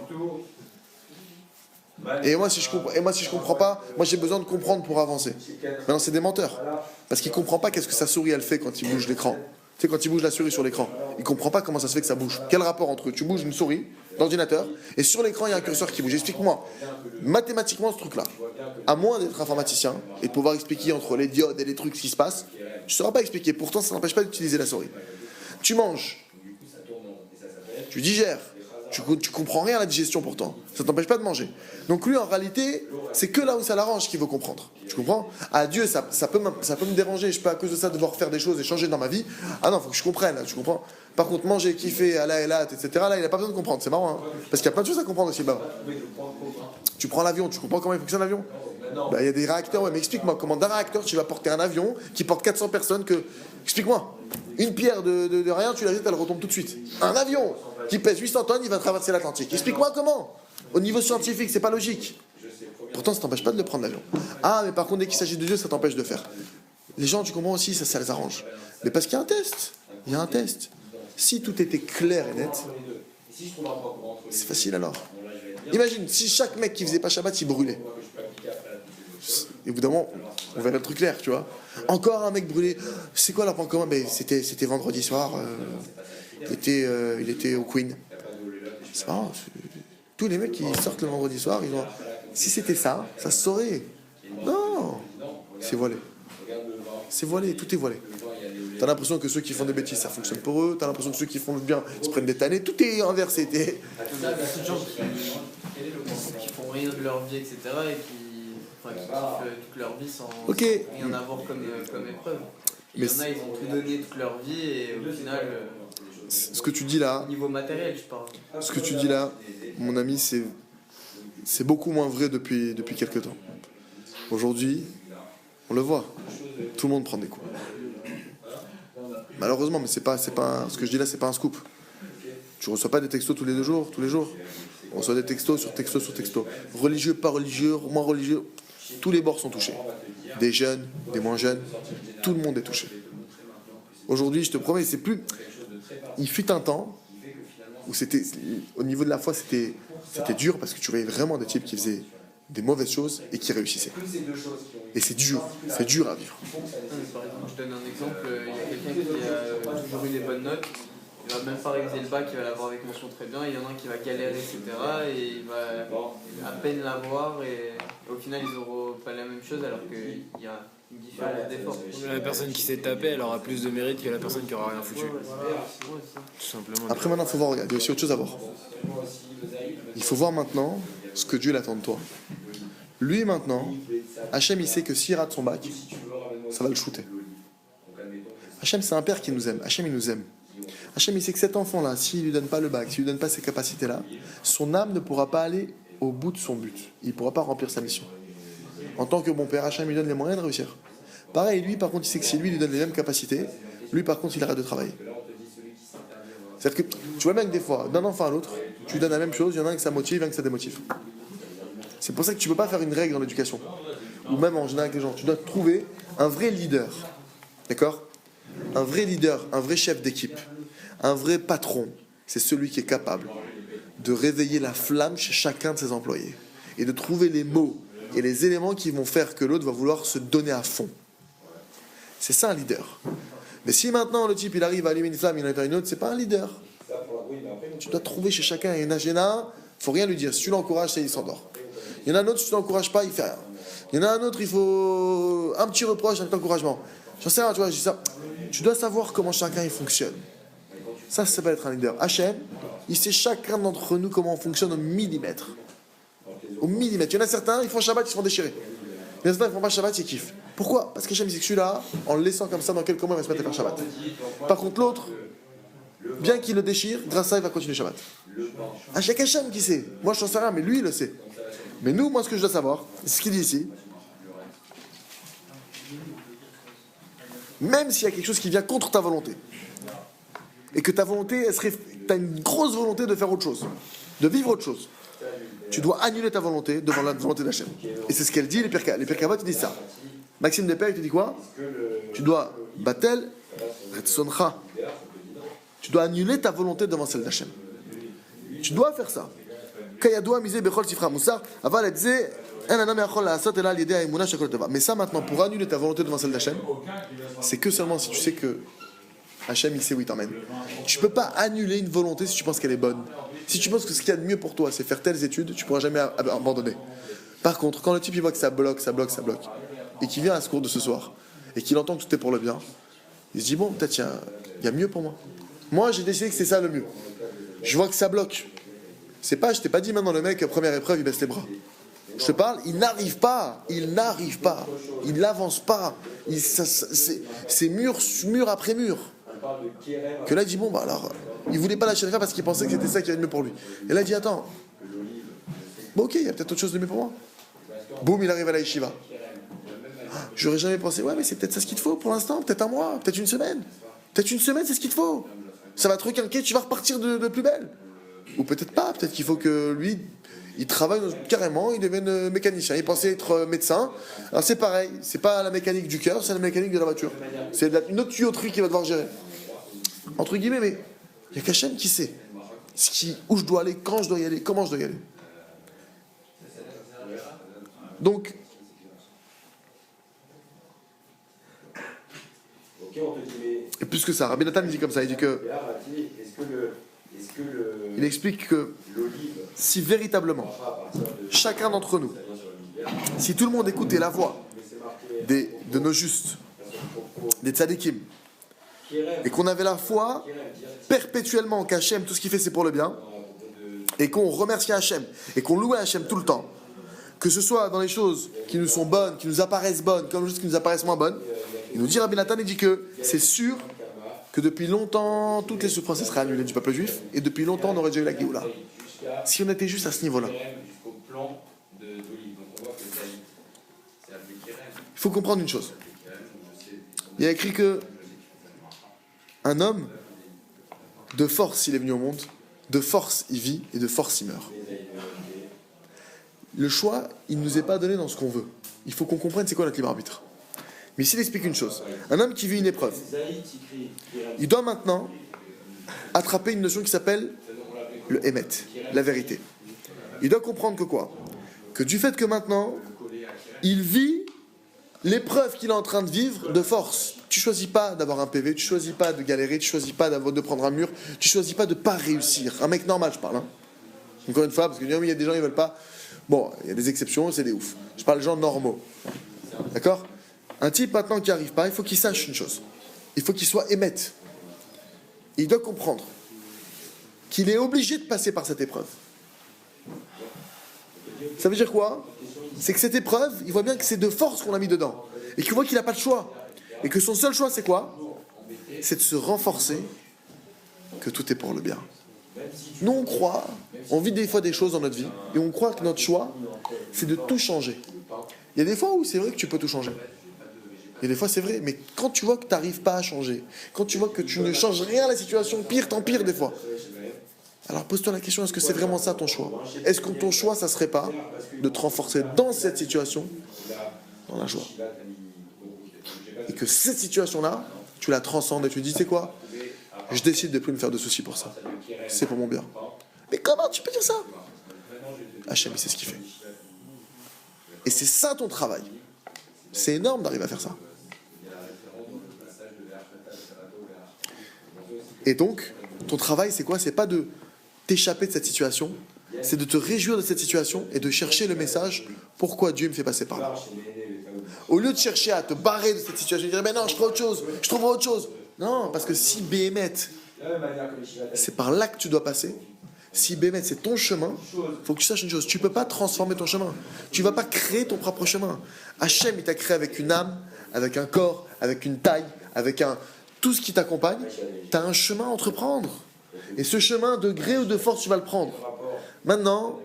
Et moi si je comprends pas, moi j'ai besoin de comprendre pour avancer. Maintenant c'est des menteurs. Parce qu'il comprend pas qu'est-ce que sa souris elle fait quand il bouge l'écran. Tu sais, quand il bouge la souris sur l'écran, il comprend pas comment ça se fait que ça bouge. Quel rapport entre eux? Tu bouges une souris d'ordinateur et sur l'écran il y a un curseur qui bouge. Explique-moi mathématiquement ce truc-là. À moins d'être informaticien et de pouvoir expliquer entre les diodes et les trucs ce qui se passe, tu ne sauras pas expliquer. Pourtant ça n'empêche pas d'utiliser la souris. Tu manges, tu digères, tu comprends rien à la digestion pourtant. Ça t'empêche pas de manger. Donc lui en réalité, c'est que là où ça l'arrange qu'il veut comprendre. Tu comprends? À Dieu, ça peut me déranger. Je peux à cause de ça devoir faire des choses et changer dans ma vie. Ah non, faut que je comprenne là, tu comprends? Par contre, manger, kiffer, Allah et là, etc. Là, il n'a pas besoin de comprendre. C'est marrant, hein? Parce qu'il y a plein de choses à comprendre aussi. Bah, tu prends l'avion, tu comprends comment il fonctionne l'avion? Bah, il y a des réacteurs, ouais, mais explique-moi comment d'un réacteur tu vas porter un avion qui porte 400 personnes que. Explique-moi. Une pierre de rien, tu la jettes, elle retombe tout de suite. Un avion qui pèse 800 tonnes, il va traverser l'Atlantique. Explique-moi comment. Au niveau scientifique, c'est pas logique. Pourtant, ça t'empêche pas de le prendre l'avion. Ah, mais par contre, dès qu'il s'agit de Dieu, ça t'empêche de faire. Les gens, tu comprends aussi, ça les arrange. Mais parce qu'il y a un test. Il y a un test. Si tout était clair et net, c'est facile alors. Imagine, si chaque mec qui faisait pas Shabbat, il brûlait. Évidemment, on verrait le truc clair, tu vois. Encore un mec brûlé. C'est quoi leur point commun? C'était vendredi soir. Il était au Queen. C'est marrant. Tous les mecs qui sortent le vendredi soir, ils ont. Si c'était ça, ça se saurait. Non, c'est voilé. C'est voilé, tout est voilé. T'as l'impression que ceux qui font des bêtises, ça fonctionne pour eux. T'as l'impression que ceux qui font le bien, ils se prennent des tannés. Tout est inversé. Il y a beaucoup de gens qui font rien de leur vie, etc. et qui kiffent toute leur vie sans rien avoir comme épreuve. Il y en a, ils ont tout donné toute leur vie et au final. Ce que tu dis là. Niveau matériel, je parle. Ce que tu dis là, mon ami, c'est beaucoup moins vrai depuis quelques temps. Aujourd'hui, on le voit. Tout le monde prend des coups. Malheureusement, mais ce que je dis là, c'est pas un scoop. Tu reçois pas des textos tous les jours. On reçoit des textos sur textos sur textos. Religieux, pas religieux, moins religieux. Tous les bords sont touchés. Des jeunes, des moins jeunes. Tout le monde est touché. Aujourd'hui, je te promets, c'est plus. Il fut un temps où c'était, au niveau de la foi, c'était dur parce que tu voyais vraiment des types qui faisaient des mauvaises choses et qui réussissaient. Et c'est dur à vivre. Par exemple, je donne un exemple, il y a quelqu'un qui a toujours eu des bonnes notes, il va même pas réviser le bac, il va l'avoir avec mention très bien, il y en a un qui va galérer, etc. et il va à peine l'avoir et au final ils n'auront pas la même chose alors qu'il y a une différence d'effort. La personne qui s'est tapée, elle aura plus de mérite que la personne qui aura rien foutu. Tout simplement. Après maintenant, il faut voir, regarde, il y a aussi autre chose à voir. Il faut voir maintenant ce que Dieu attend de toi. Lui maintenant, Hachem il sait que s'il rate son bac, ça va le shooter. Hachem c'est un père qui nous aime, Hachem il nous aime. Hachem il sait que cet enfant-là, s'il lui donne pas le bac, s'il lui donne pas ces capacités-là, son âme ne pourra pas aller au bout de son but. Il ne pourra pas remplir sa mission. En tant que bon père, Hachem lui donne les moyens de réussir. Pareil, lui par contre il sait que si lui donne les mêmes capacités, lui par contre il arrête de travailler. C'est-à-dire que tu vois bien que des fois, d'un enfant à l'autre, tu lui donnes la même chose, il y en a un que ça motive, un que ça démotive. C'est pour ça que tu ne peux pas faire une règle dans l'éducation. Ou même en général avec les gens. Tu dois trouver un vrai leader. D'accord ? Un vrai leader, un vrai chef d'équipe, un vrai patron. C'est celui qui est capable de réveiller la flamme chez chacun de ses employés. Et de trouver les mots et les éléments qui vont faire que l'autre va vouloir se donner à fond. C'est ça un leader. Mais si maintenant le type il arrive à allumer une flamme, il en éteint une autre, c'est pas un leader. Tu dois trouver chez chacun. Il y en a un, faut rien lui dire. Si tu l'encourages, il s'endort. Il y en a un autre, si tu l'encourages pas, il fait rien. Il y en a un autre, il faut un petit reproche, un petit encouragement. J'en sais rien, tu vois, je dis ça. Tu dois savoir comment chacun il fonctionne. Ça s'appelle être un leader. Hachem, il sait chacun d'entre nous comment on fonctionne au millimètre. Au millimètre. Il y en a certains, ils font Shabbat, ils se font déchirer. Il y en a certains, ils font pas Shabbat, ils kiffent. Pourquoi ? Parce qu'Hachem, il sait que celui-là, en le laissant comme ça, dans quelques mois, il va se mettre à faire Shabbat. Par contre, l'autre, bien qu'il le déchire, grâce à ça, il va continuer Shabbat. Ah, chaque Hachem qui sait. Moi, je n'en sais rien, mais lui, il le sait. Mais nous, moi, ce que je dois savoir, c'est ce qu'il dit ici. Même s'il y a quelque chose qui vient contre ta volonté, et que ta volonté, tu as une grosse volonté de faire autre chose, de vivre autre chose, tu dois annuler ta volonté devant la volonté d'Hachem. Et c'est ce qu'elle dit, les Pirkei Avot, ils disent ça. Maxime Despères, il te dit quoi ? Tu dois batel, retzoncha. Tu dois annuler ta volonté devant celle d'Hachem. Tu dois faire ça. Mais ça maintenant, pour annuler ta volonté devant celle d'Hachem, c'est que seulement si tu sais que Hachem il sait où il t'emmène. Tu ne peux pas annuler une volonté si tu penses qu'elle est bonne. Si tu penses que ce qu'il y a de mieux pour toi c'est faire telles études, tu ne pourras jamais abandonner. Par contre, quand le type il voit que ça bloque, et qu'il vient à ce cours de ce soir, et qu'il entend que tout est pour le bien, il se dit bon, peut-être il y a mieux pour moi. Moi j'ai décidé que c'est ça le mieux. Je vois que ça bloque. C'est pas, je t'ai pas dit maintenant le mec, première épreuve, il baisse les bras. Je te parle, il n'arrive pas, il n'avance pas, c'est mur après mur. Que là il dit bon bah alors, il voulait pas lâcher l'affaire parce qu'il pensait que c'était ça qui allait de mieux pour lui. Et là il dit attends, bon ok, il y a peut-être autre chose de mieux pour moi. Boum, il arrive à la yeshiva. J'aurais jamais pensé, ouais mais c'est peut-être ça ce qu'il te faut pour l'instant, peut-être un mois, peut-être une semaine. Peut-être une semaine c'est ce qu'il te faut. Ça va te requinquer, tu vas repartir de plus belle. Ou peut-être pas, peut-être qu'il faut que lui, il travaille carrément, il devienne mécanicien. Il pensait être médecin. Alors c'est pareil, c'est pas la mécanique du cœur, c'est la mécanique de la voiture. C'est une autre tuyauterie qu'il va devoir gérer. Entre guillemets, mais il n'y a qu'Hachem qui sait où je dois aller, quand je dois y aller, comment je dois y aller. Donc, et plus que ça, Rabbi Nathan dit comme ça, il dit que il explique que si véritablement chacun d'entre nous, si tout le monde écoutait la voix de nos justes, des tzadikim, et qu'on avait la foi perpétuellement qu'Hachem, tout ce qu'il fait c'est pour le bien, et qu'on remercie Hachem, et qu'on loue Hachem tout le temps, que ce soit dans les choses qui nous sont bonnes, qui nous apparaissent bonnes, comme les choses qui nous apparaissent moins bonnes, il nous dit, Rabbi Nathan, il dit que c'est sûr que depuis longtemps, toutes les souffrances seraient annulées du peuple juif, et depuis longtemps, on aurait déjà eu la Géoula. Si on était juste à ce niveau-là. Il faut comprendre une chose. Il y a écrit que un homme, de force il est venu au monde, de force il vit, et de force il meurt. Le choix, il ne nous est pas donné dans ce qu'on veut. Il faut qu'on comprenne c'est quoi notre libre arbitre. Mais ici, il explique une chose. Un homme qui vit une épreuve, il doit maintenant attraper une notion qui s'appelle le émet, la vérité. Il doit comprendre que quoi ? Que du fait que maintenant, il vit l'épreuve qu'il est en train de vivre de force. Tu ne choisis pas d'avoir un PV, tu ne choisis pas de galérer, tu ne choisis pas de prendre un mur, tu ne choisis pas de ne pas réussir. Un mec normal, je parle. Hein. Encore une fois, parce qu'il y a des gens qui ne veulent pas... Bon, il y a des exceptions, c'est des oufs. Je parle de gens normaux. D'accord ? Un type maintenant qui n'arrive pas, il faut qu'il sache une chose. Il faut qu'il soit émette. Il doit comprendre qu'il est obligé de passer par cette épreuve. Ça veut dire quoi? C'est que cette épreuve, il voit bien que c'est de force qu'on l'a mis dedans. Et qu'il voit qu'il n'a pas de choix. Et que son seul choix, c'est quoi? C'est de se renforcer que tout est pour le bien. Nous, on croit, on vit des fois des choses dans notre vie, et on croit que notre choix, c'est de tout changer. Il y a des fois où c'est vrai que tu peux tout changer. Il y a des fois, c'est vrai, mais quand tu vois que tu n'arrives pas à changer, quand tu vois que tu ne changes rien à la situation, pire, t'empires des fois. Alors pose-toi la question, est-ce que c'est vraiment ça ton choix? Est-ce que ton choix, ça ne serait pas de te renforcer dans cette situation, dans la joie? Et que cette situation-là, tu la transcendes et tu dis, c'est quoi? Je décide de plus me faire de soucis pour ça. C'est pour mon bien. Mais comment tu peux dire ça? Hachem, c'est ce qu'il fait. Et c'est ça ton travail. C'est énorme d'arriver à faire ça. Et donc, ton travail, c'est quoi? C'est pas de t'échapper de cette situation, c'est de te réjouir de cette situation et de chercher le message pourquoi Dieu me fait passer par là. Au lieu de chercher à te barrer de cette situation, de dire mais non, je ferai autre chose, je trouverai autre chose. Non, parce que si Béhémet, c'est par là que tu dois passer, si Béhémet c'est ton chemin, il faut que tu saches une chose, tu ne peux pas transformer ton chemin. Tu ne vas pas créer ton propre chemin. Hachem, il t'a créé avec une âme, avec un corps, avec une taille, avec tout ce qui t'accompagne. Tu as un chemin à entreprendre. Et ce chemin, de gré ou de force, tu vas le prendre. Maintenant,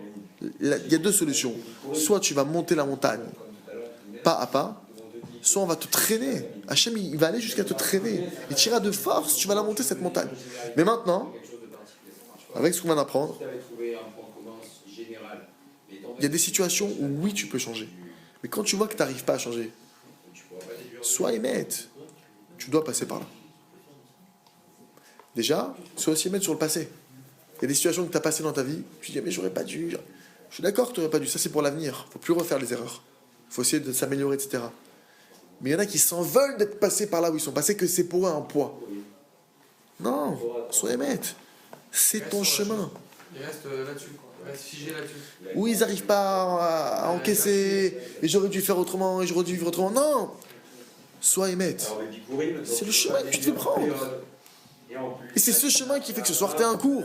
il y a deux solutions. Soit tu vas monter la montagne, pas à pas, soit on va te traîner. Hachem, il va aller jusqu'à te traîner. Il t'ira de force, tu vas la monter cette montagne. Mais maintenant, avec ce qu'on vient d'apprendre, il y a des situations où oui, tu peux changer. Mais quand tu vois que tu n'arrives pas à changer, sois émette. Tu dois passer par là. Déjà, sois aussi émette sur le passé. Il y a des situations que tu as passées dans ta vie, tu dis, mais j'aurais pas dû. Je suis d'accord que tu n'aurais pas dû. Ça, c'est pour l'avenir. Il ne faut plus refaire les erreurs. Il faut essayer de s'améliorer, etc. Mais il y en a qui s'en veulent d'être passés par là où ils sont passés, que c'est pour eux un poids. Non, sois émette. C'est ton chemin. Il reste là-dessus, quoi. Il reste figé là-dessus. Oui, ils n'arrivent pas à encaisser, et j'aurais dû faire autrement, et j'aurais dû vivre autrement. Non, sois émette. C'est le chemin que tu te fais prendre. Et c'est ce chemin qui fait que ce soir, tu as un cours.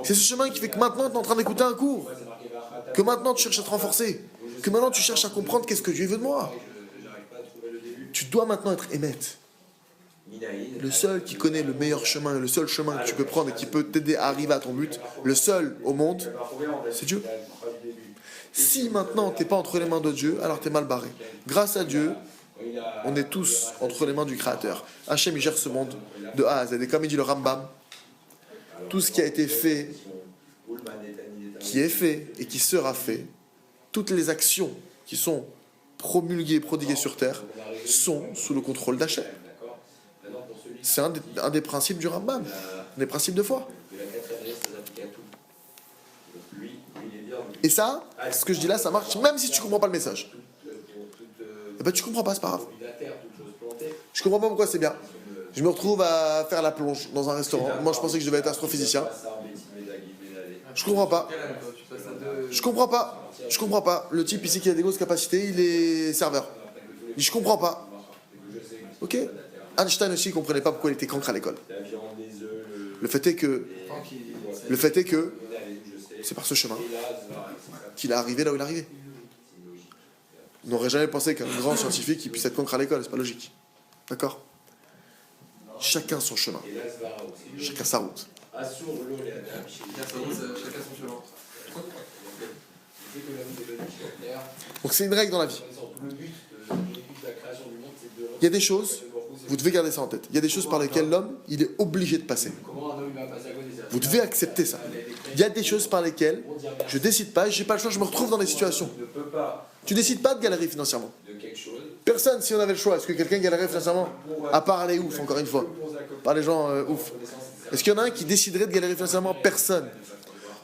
C'est ce chemin qui fait que maintenant, tu es en train d'écouter un cours. Que maintenant, tu cherches à te renforcer. Que maintenant, tu cherches à comprendre qu'est-ce que Dieu veut de moi. Tu dois maintenant être émette. Le seul qui connaît le meilleur chemin, le seul chemin que tu peux prendre et qui peut t'aider à arriver à ton but, le seul au monde, c'est Dieu. Si maintenant tu n'es pas entre les mains de Dieu, alors tu es mal barré. Grâce à Dieu, on est tous entre les mains du Créateur. Hachem, il gère ce monde de A à Z. Et comme il dit le Rambam, tout ce qui a été fait, qui est fait et qui sera fait, toutes les actions qui sont promulguées, prodiguées sur terre, sont sous le contrôle d'Hachem. C'est un des principes du Rambam, un des principes de foi. Et ça, ce que je dis là, ça marche même si tu ne comprends pas le message. Eh ben, tu ne comprends pas, c'est pas grave. Je ne comprends pas pourquoi c'est bien. Je me retrouve à faire la plonge dans un restaurant. Moi, je pensais que je devais être astrophysicien. Je comprends pas. Je comprends pas. Je comprends pas. Le type ici qui a des grosses capacités, il est serveur. Je comprends pas. Ok. Einstein aussi, il ne comprenait pas pourquoi il était cancre à l'école. Le fait est que c'est par ce chemin qu'il est arrivé là où il est arrivé. On n'aurait jamais pensé qu'un grand scientifique il puisse être cancre à l'école, c'est pas logique. D'accord? Chacun son chemin. Chacun sa route. Chacun son chemin. Donc c'est une règle dans la vie. Il y a des choses, vous devez garder ça en tête. Il y a des choses par lesquelles l'homme, il est obligé de passer. Vous devez accepter ça. Il y a des choses par lesquelles je décide pas, j'ai pas le choix, je me retrouve dans des situations. Tu décides pas de galérer financièrement. Personne, si on avait le choix, est-ce que quelqu'un galérerait financièrement? À part les oufs, encore une fois. Par les gens ouf. Est-ce qu'il y en a un qui déciderait de galérer financièrement? Personne.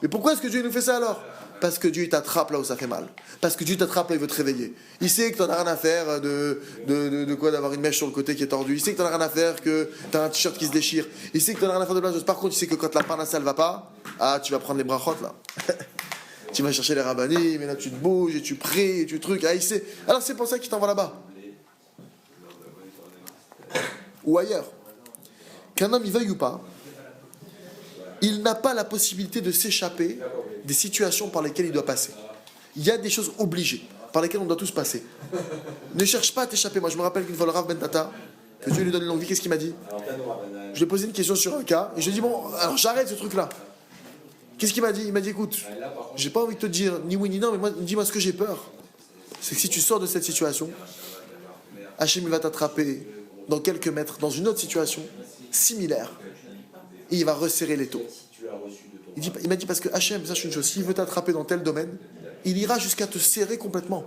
Mais pourquoi est-ce que Dieu nous fait ça alors? Parce que Dieu t'attrape là où ça fait mal. Parce que Dieu t'attrape là où il veut te réveiller. Il sait que t'en as rien à faire de quoi, d'avoir une mèche sur le côté qui est tordue. Il sait que t'en as rien à faire que t'as un t-shirt qui se déchire. Il sait que t'en as rien à faire de plein de choses. Par contre, il sait que quand la parnassa elle va pas, tu vas prendre les brachot là. Tu vas chercher les rabbanim, mais là tu te bouges et tu pries et tu trucs. Il sait. Alors c'est pour ça qu'il t'envoie là-bas. Ou ailleurs. Qu'un homme y veuille ou pas, il n'a pas la possibilité de s'échapper des situations par lesquelles il doit passer. Il y a des choses obligées par lesquelles on doit tous passer. Ne cherche pas à t'échapper. Moi, je me rappelle qu'une fois le Rav Ben Tata, que Dieu lui donne une longue vie, qu'est-ce qu'il m'a dit? Je lui ai posé une question sur un cas et je lui ai dit bon, alors j'arrête ce truc-là. Qu'est-ce qu'il m'a dit? Il m'a dit écoute, j'ai pas envie de te dire ni oui ni non, mais moi, dis-moi ce que j'ai peur. C'est que si tu sors de cette situation, Hachem il va t'attraper dans quelques mètres, dans une autre situation similaire, et il va resserrer les taux. Il m'a dit parce que Hachem, sache une chose, s'il veut t'attraper dans tel domaine, il ira jusqu'à te serrer complètement.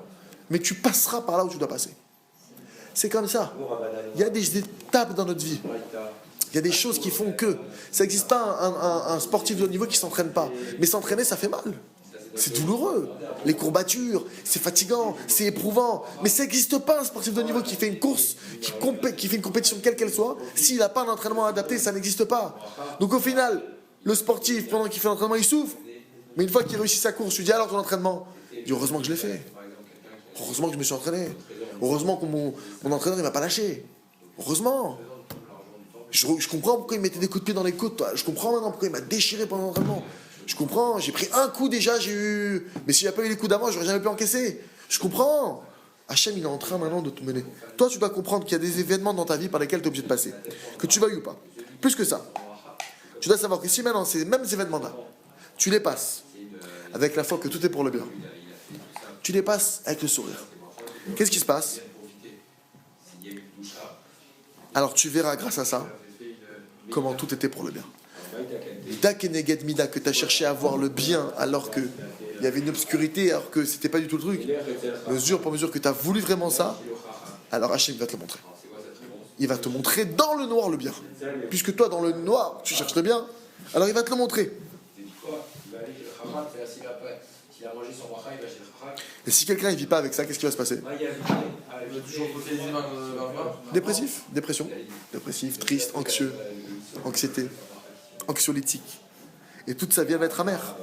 Mais tu passeras par là où tu dois passer. C'est comme ça. Il y a des étapes dans notre vie. Il y a des choses qui font que. Ça n'existe pas un sportif de haut niveau qui ne s'entraîne pas. Mais s'entraîner, ça fait mal. C'est douloureux. Les courbatures, c'est fatigant, c'est éprouvant. Mais ça n'existe pas un sportif de haut niveau qui fait une course, qui fait une compétition quelle qu'elle soit. S'il n'a pas un entraînement adapté, ça n'existe pas. Donc au final, le sportif, pendant qu'il fait l'entraînement, il souffre. Mais une fois qu'il réussit sa course, je lui dis alors ton entraînement. Il dit heureusement que je l'ai fait. Heureusement que je me suis entraîné. Heureusement que mon entraîneur ne m'a pas lâché. Heureusement. Je comprends pourquoi il mettait des coups de pied dans les côtes. Je comprends maintenant pourquoi il m'a déchiré pendant l'entraînement. Je comprends. J'ai pris un coup déjà, j'ai eu. Mais s'il n'y a pas eu les coups d'avant, j'aurais jamais pu encaisser. Je comprends. Hachem, il est en train maintenant de te mener. Toi, tu dois comprendre qu'il y a des événements dans ta vie par lesquels tu es obligé de passer. Que tu veuilles ou pas. Plus que ça. Tu dois savoir que si maintenant, ces mêmes événements-là, tu les passes avec la foi que tout est pour le bien. Tu les passes avec le sourire. Qu'est-ce qui se passe? Alors tu verras grâce à ça comment tout était pour le bien. Mida keneged mida, que tu as cherché à voir le bien alors qu'il y avait une obscurité, alors que c'était pas du tout le truc. Mesure pour mesure que tu as voulu vraiment ça, alors Hachem va te le montrer. Il va te montrer dans le noir le bien. Puisque toi dans le noir tu cherches le bien, alors il va te le montrer. Et si quelqu'un ne vit pas avec ça, qu'est-ce qui va se passer? Dépressif, dépression, dépressif, triste, anxieux, anxiété, anxiolytique. Et toute sa vie, elle va être amère.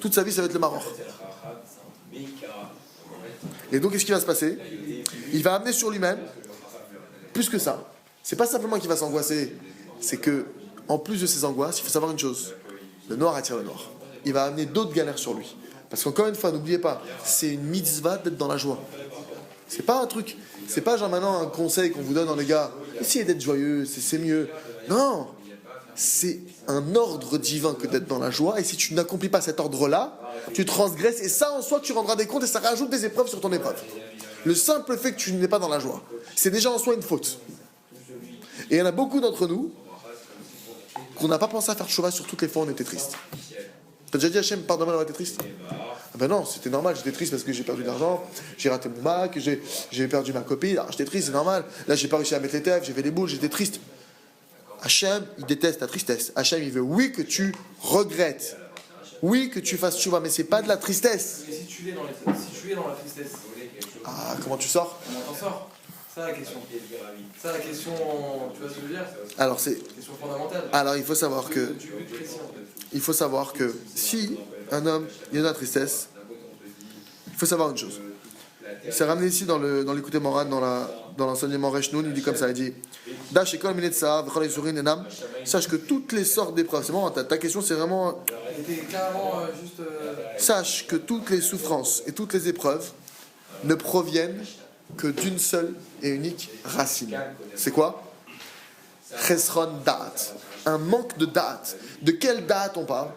Toute sa vie, ça va être le maror. Et donc, qu'est-ce qui va se passer? Il va amener sur lui-même, plus que ça. C'est pas simplement qu'il va s'angoisser, c'est que, en plus de ses angoisses, il faut savoir une chose. Le noir attire le noir. Il va amener d'autres galères sur lui. Parce qu'encore une fois, n'oubliez pas, c'est une mitzvah d'être dans la joie. C'est pas un truc, c'est pas genre maintenant un conseil qu'on vous donne dans les gars, essayez d'être joyeux, c'est mieux. Non, c'est un ordre divin que d'être dans la joie, et si tu n'accomplis pas cet ordre-là, tu transgresses, et ça en soi, tu rendras des comptes, et ça rajoute des épreuves sur ton épreuve. Le simple fait que tu n'es pas dans la joie, c'est déjà en soi une faute. Et il y en a beaucoup d'entre nous qu'on n'a pas pensé à faire tchouva sur toutes les fois où on était triste. T'as déjà dit Hachem, pardonne-moi d'avoir été triste? Ah ben non, c'était normal, j'étais triste parce que j'ai perdu de l'argent, j'ai raté mon bac, j'ai perdu ma copine, alors j'étais triste, c'est normal. Là, j'ai pas réussi à mettre les tèvres, j'ai fait des boules, j'étais triste. Hachem, il déteste ta tristesse. Hachem, il veut, oui, que tu regrettes. Oui, que tu fasses tchouva, mais c'est pas de la tristesse. Mais si tu es dans la tristesse, Ah, comment tu sors? comment t'en sors? Ça la question. Ça la question, tu vois ce que je veux dire? Alors, c'est... Question fondamentale. Alors, il faut savoir que... Du but précis, en fait. Il faut savoir que si un homme, il y a de la tristesse, il faut savoir une chose. C'est ramené ici dans l'écouté Moran, dans l'enseignement Reshnoun, il dit comme ça, il dit sache que toutes les sortes d'épreuves, c'est bon, ta question c'est vraiment... C'était carrément juste... Sache que toutes les souffrances et toutes les épreuves ne proviennent que d'une seule et unique racine. C'est quoi? Chesron da'at. Un manque de da'at. De quelle da'at on parle?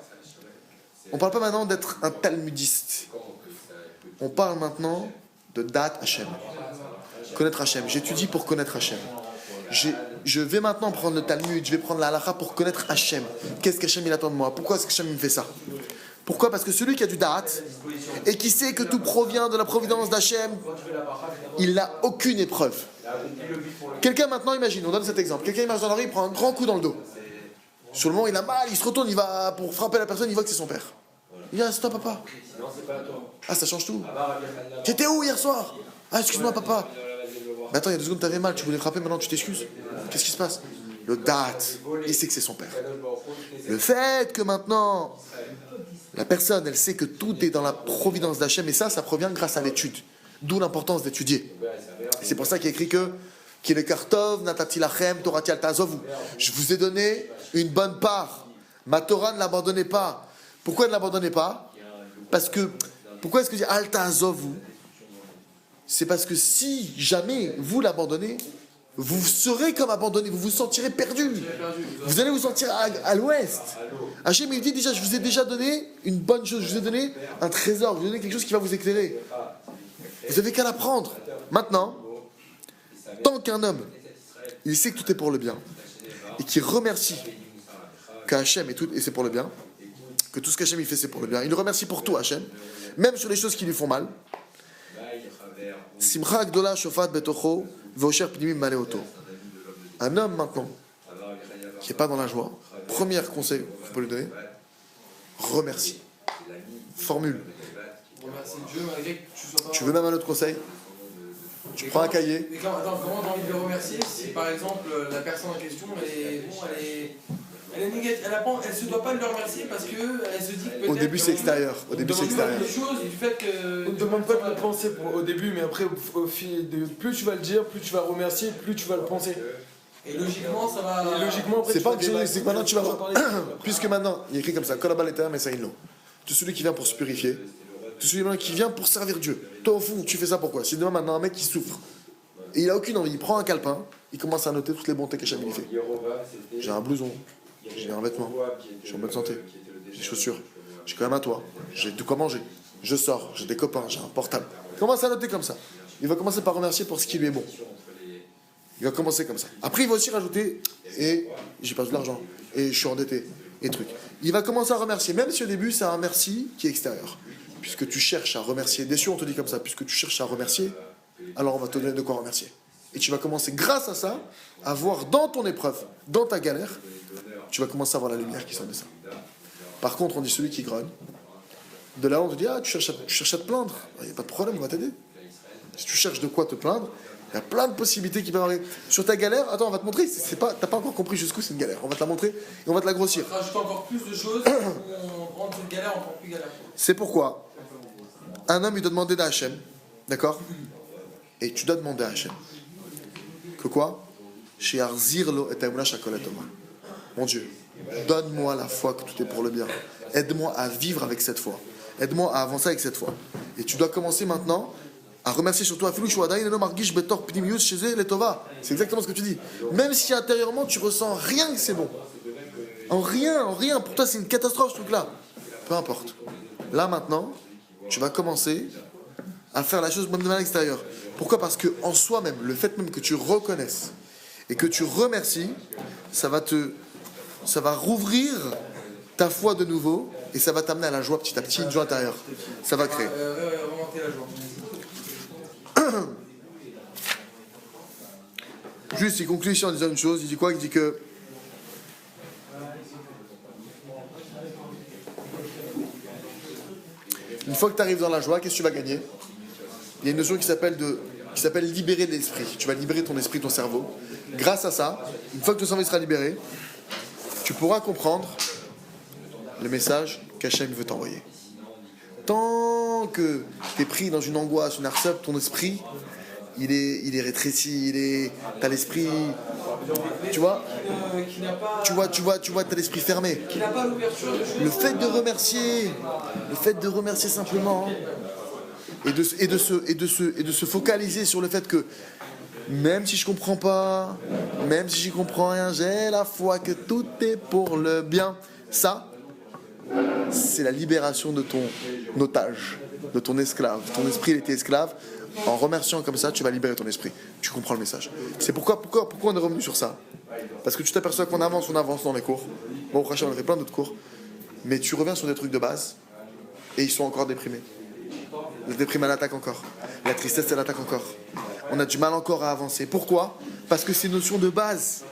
On parle pas maintenant d'être un talmudiste. On parle maintenant de da'at Hachem. Connaître Hachem. J'étudie pour connaître Hachem. Je vais maintenant prendre le Talmud, je vais prendre la halakha pour connaître Hachem. Qu'est-ce qu'Hachem il attend de moi? Pourquoi est-ce qu'Hachem me fait ça? Pourquoi? Parce que celui qui a du da'at et qui sait que tout provient de la providence d'Hachem, il n'a aucune épreuve. Quelqu'un maintenant, imagine, on donne cet exemple. Quelqu'un marche dans la rue, il prend un grand coup dans le dos. Sur le moment, il a mal, il se retourne, il va pour frapper la personne, il voit que c'est son père. Il dit, ah, c'est toi, papa. Ah, ça change tout. T'étais où hier soir? Ah, excuse-moi, papa. Mais attends, il y a 2 secondes, t'avais mal, tu voulais frapper, maintenant tu t'excuses. Qu'est-ce qui se passe? Le da'at, il sait que c'est son père. Le fait que maintenant, la personne, elle sait que tout est dans la providence d'Hachem, et ça provient grâce à l'étude. D'où l'importance d'étudier. C'est pour ça qu'il y a écrit que je vous ai donné une bonne part. Ma Torah, ne l'abandonnez pas. Pourquoi ne l'abandonnez pas? Parce que Pourquoi est-ce que dit Alta Azovu? C'est parce que si jamais vous l'abandonnez, vous serez comme abandonné, vous vous sentirez perdu. Vous allez vous sentir à l'ouest. Hachem il dit déjà, je vous ai déjà donné une bonne chose, je vous ai donné un trésor, je vous ai donné quelque chose qui va vous éclairer. Vous avez qu'à l'apprendre. Maintenant, tant qu'un homme, il sait que tout est pour le bien, et qu'il remercie qu'Hachem et c'est pour le bien, que tout ce qu'Hachem il fait c'est pour le bien, il le remercie pour tout Hachem, même sur les choses qui lui font mal. Simcha Gdola Shofat Betocho Vosher Pnimim Maleoto. Un homme maintenant qui n'est pas dans la joie, premier conseil que je peux lui donner, remercie. Formule. Remercie Dieu malgré que tu sois pas. Tu veux même un autre conseil? Tu prends un cahier. Mais attends, comment t'as envie de le remercier si par exemple la personne en question elle est négative, elle se doit pas de le remercier parce que elle se dit que peut-être. Au début c'est extérieur. Au début c'est extérieur. Quelque chose du fait que. On ne demande pas de le penser au début, mais après, au fil de plus tu vas le dire, plus tu vas remercier, plus tu vas le penser. Et logiquement, ça va. Et logiquement, après, C'est tu pas vas que débattre, c'est que maintenant tu vas parler. puisque maintenant il est écrit comme ça, Kolabal Eter Mesaïnlo. Tout celui qui vient pour se purifier, tout celui qui vient pour servir Dieu. Toi au fond, tu fais ça pourquoi? Si demain maintenant un mec qui souffre et il a aucune envie, il prend un calepin, il commence à noter toutes les bontés qu'Hachem lui fait. J'ai un blouson, j'ai un vêtement, je suis en bonne santé, j'ai des chaussures, j'ai quand même un toit, j'ai de quoi manger, je sors, j'ai des copains, j'ai un portable. Il commence à noter comme ça. Il va commencer par remercier pour ce qui lui est bon. Il va commencer comme ça. Après, il va aussi rajouter et j'ai pas de l'argent et je suis endetté et truc. Il va commencer à remercier, même si au début c'est un merci qui est extérieur. Puisque tu cherches à remercier, déçu on te dit comme ça, puisque tu cherches à remercier, alors on va te donner de quoi remercier. Et tu vas commencer grâce à ça à voir dans ton épreuve, dans ta galère, tu vas commencer à voir la lumière qui sort de ça. Par contre, on dit celui qui grogne, de là on te dit ah tu cherches à te plaindre, il n'y a pas de problème, on va t'aider. Si tu cherches de quoi te plaindre, il y a plein de possibilités qui peuvent arriver. Sur ta galère, attends, on va te montrer, t'as pas encore compris jusqu'où c'est une galère. On va te la montrer et on va te la grossir. Rajoute encore plus de choses pour rendre cette galère encore plus galère. C'est pourquoi un homme il doit demander à Hachem, d'accord? Et tu dois demander à Hachem que quoi? Mon Dieu, donne-moi la foi que tout est pour le bien. Aide-moi à vivre avec cette foi. Aide-moi à avancer avec cette foi. Et tu dois commencer maintenant à remercier surtout c'est exactement ce que tu dis. Même si intérieurement tu ressens rien que c'est bon. En rien. Pour toi c'est une catastrophe ce truc-là. Peu importe. Là maintenant, tu vas commencer à faire la chose même de l'extérieur. Pourquoi? Parce que en soi-même, le fait même que tu reconnaisses et que tu remercies, ça va rouvrir ta foi de nouveau et ça va t'amener à la joie petit à petit, une joie intérieure. Ça va créer. Remonter la joie. Juste, il conclut ici en disant une chose. Il dit quoi? Il dit que une fois que tu arrives dans la joie, qu'est-ce que tu vas gagner? Il y a une notion qui s'appelle libérer l'esprit. Tu vas libérer ton esprit, ton cerveau. Grâce à ça, une fois que ton cerveau sera libéré, tu pourras comprendre le message qu'Hachem veut t'envoyer. Tant que tu es pris dans une angoisse, une harcèle, ton esprit, il est rétréci, t'as l'esprit, tu vois, t'as l'esprit fermé. Qui n'a pas l'ouverture de choses. Le fait de remercier simplement, et de se focaliser sur le fait que même si je comprends pas, même si j'y comprends rien, j'ai la foi que tout est pour le bien. Ça, c'est la libération de ton otage, de ton esclave. Ton esprit, il était esclave. En remerciant comme ça, tu vas libérer ton esprit. Tu comprends le message. C'est pourquoi on est revenu sur ça. Parce que tu t'aperçois qu'on avance dans les cours. Bon, au prochain, on a fait plein d'autres cours. Mais tu reviens sur des trucs de base et ils sont encore déprimés. La déprime, elle attaque encore. La tristesse, elle attaque encore. On a du mal encore à avancer. Pourquoi? Parce que ces notions de base,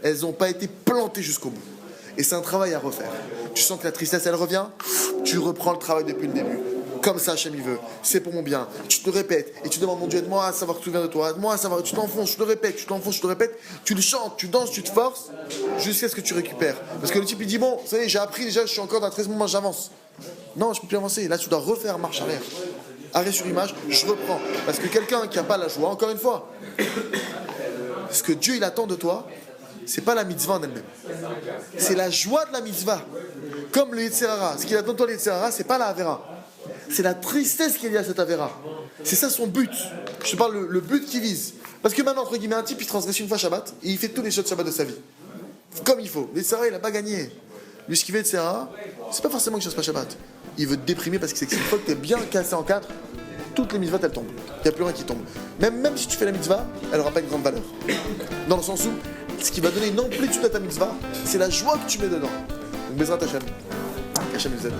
elles n'ont pas été plantées jusqu'au bout. Et c'est un travail à refaire. Tu sens que la tristesse, elle revient, tu reprends le travail depuis le début. Comme ça, Hachem, il veut. C'est pour mon bien. Tu te répètes et tu demandes, mon Dieu, aide-moi à savoir que tout vient de toi. Aide-moi à savoir. Tu t'enfonces, tu te répètes, tu le chantes, tu danses, tu te forces, jusqu'à ce que tu récupères. Parce que le type, il dit, bon, vous savez, j'ai appris déjà, je suis encore dans 13 moments, j'avance. Non, je peux plus avancer. Là, tu dois refaire marche arrière. Arrêt sur image, je reprends. Parce que quelqu'un qui n'a pas la joie, encore une fois, ce que Dieu, il attend de toi, c'est pas la mitzvah en elle-même. C'est la joie de la mitzvah. Comme le Yetzirah. Ce qu'il attend de toi, le Yetzirah, c'est pas la Avera. C'est la tristesse qu'il y a à cette avéra. C'est ça son but. Je te parle le but qu'il vise. Parce que maintenant, entre guillemets, un type, il transgresse une fois Shabbat, et il fait tous les choses de Shabbat de sa vie. Comme il faut. Mais Sarah, il n'a pas gagné. Lui, ce qu'il veut de Sarah, c'est pas forcément qu'il ne fasse pas Shabbat. Il veut te déprimer parce que c'est qu'une fois que tu es bien cassé en quatre, toutes les mitzvahs, elles tombent. Il n'y a plus rien qui tombe. Même si tu fais la mitzvah, elle n'aura pas une grande valeur. Dans le sens où, ce qui va donner une amplitude à ta mitzvah, c'est la joie que tu mets dedans. Donc, Bezrat Hashem. Hashem nous aide.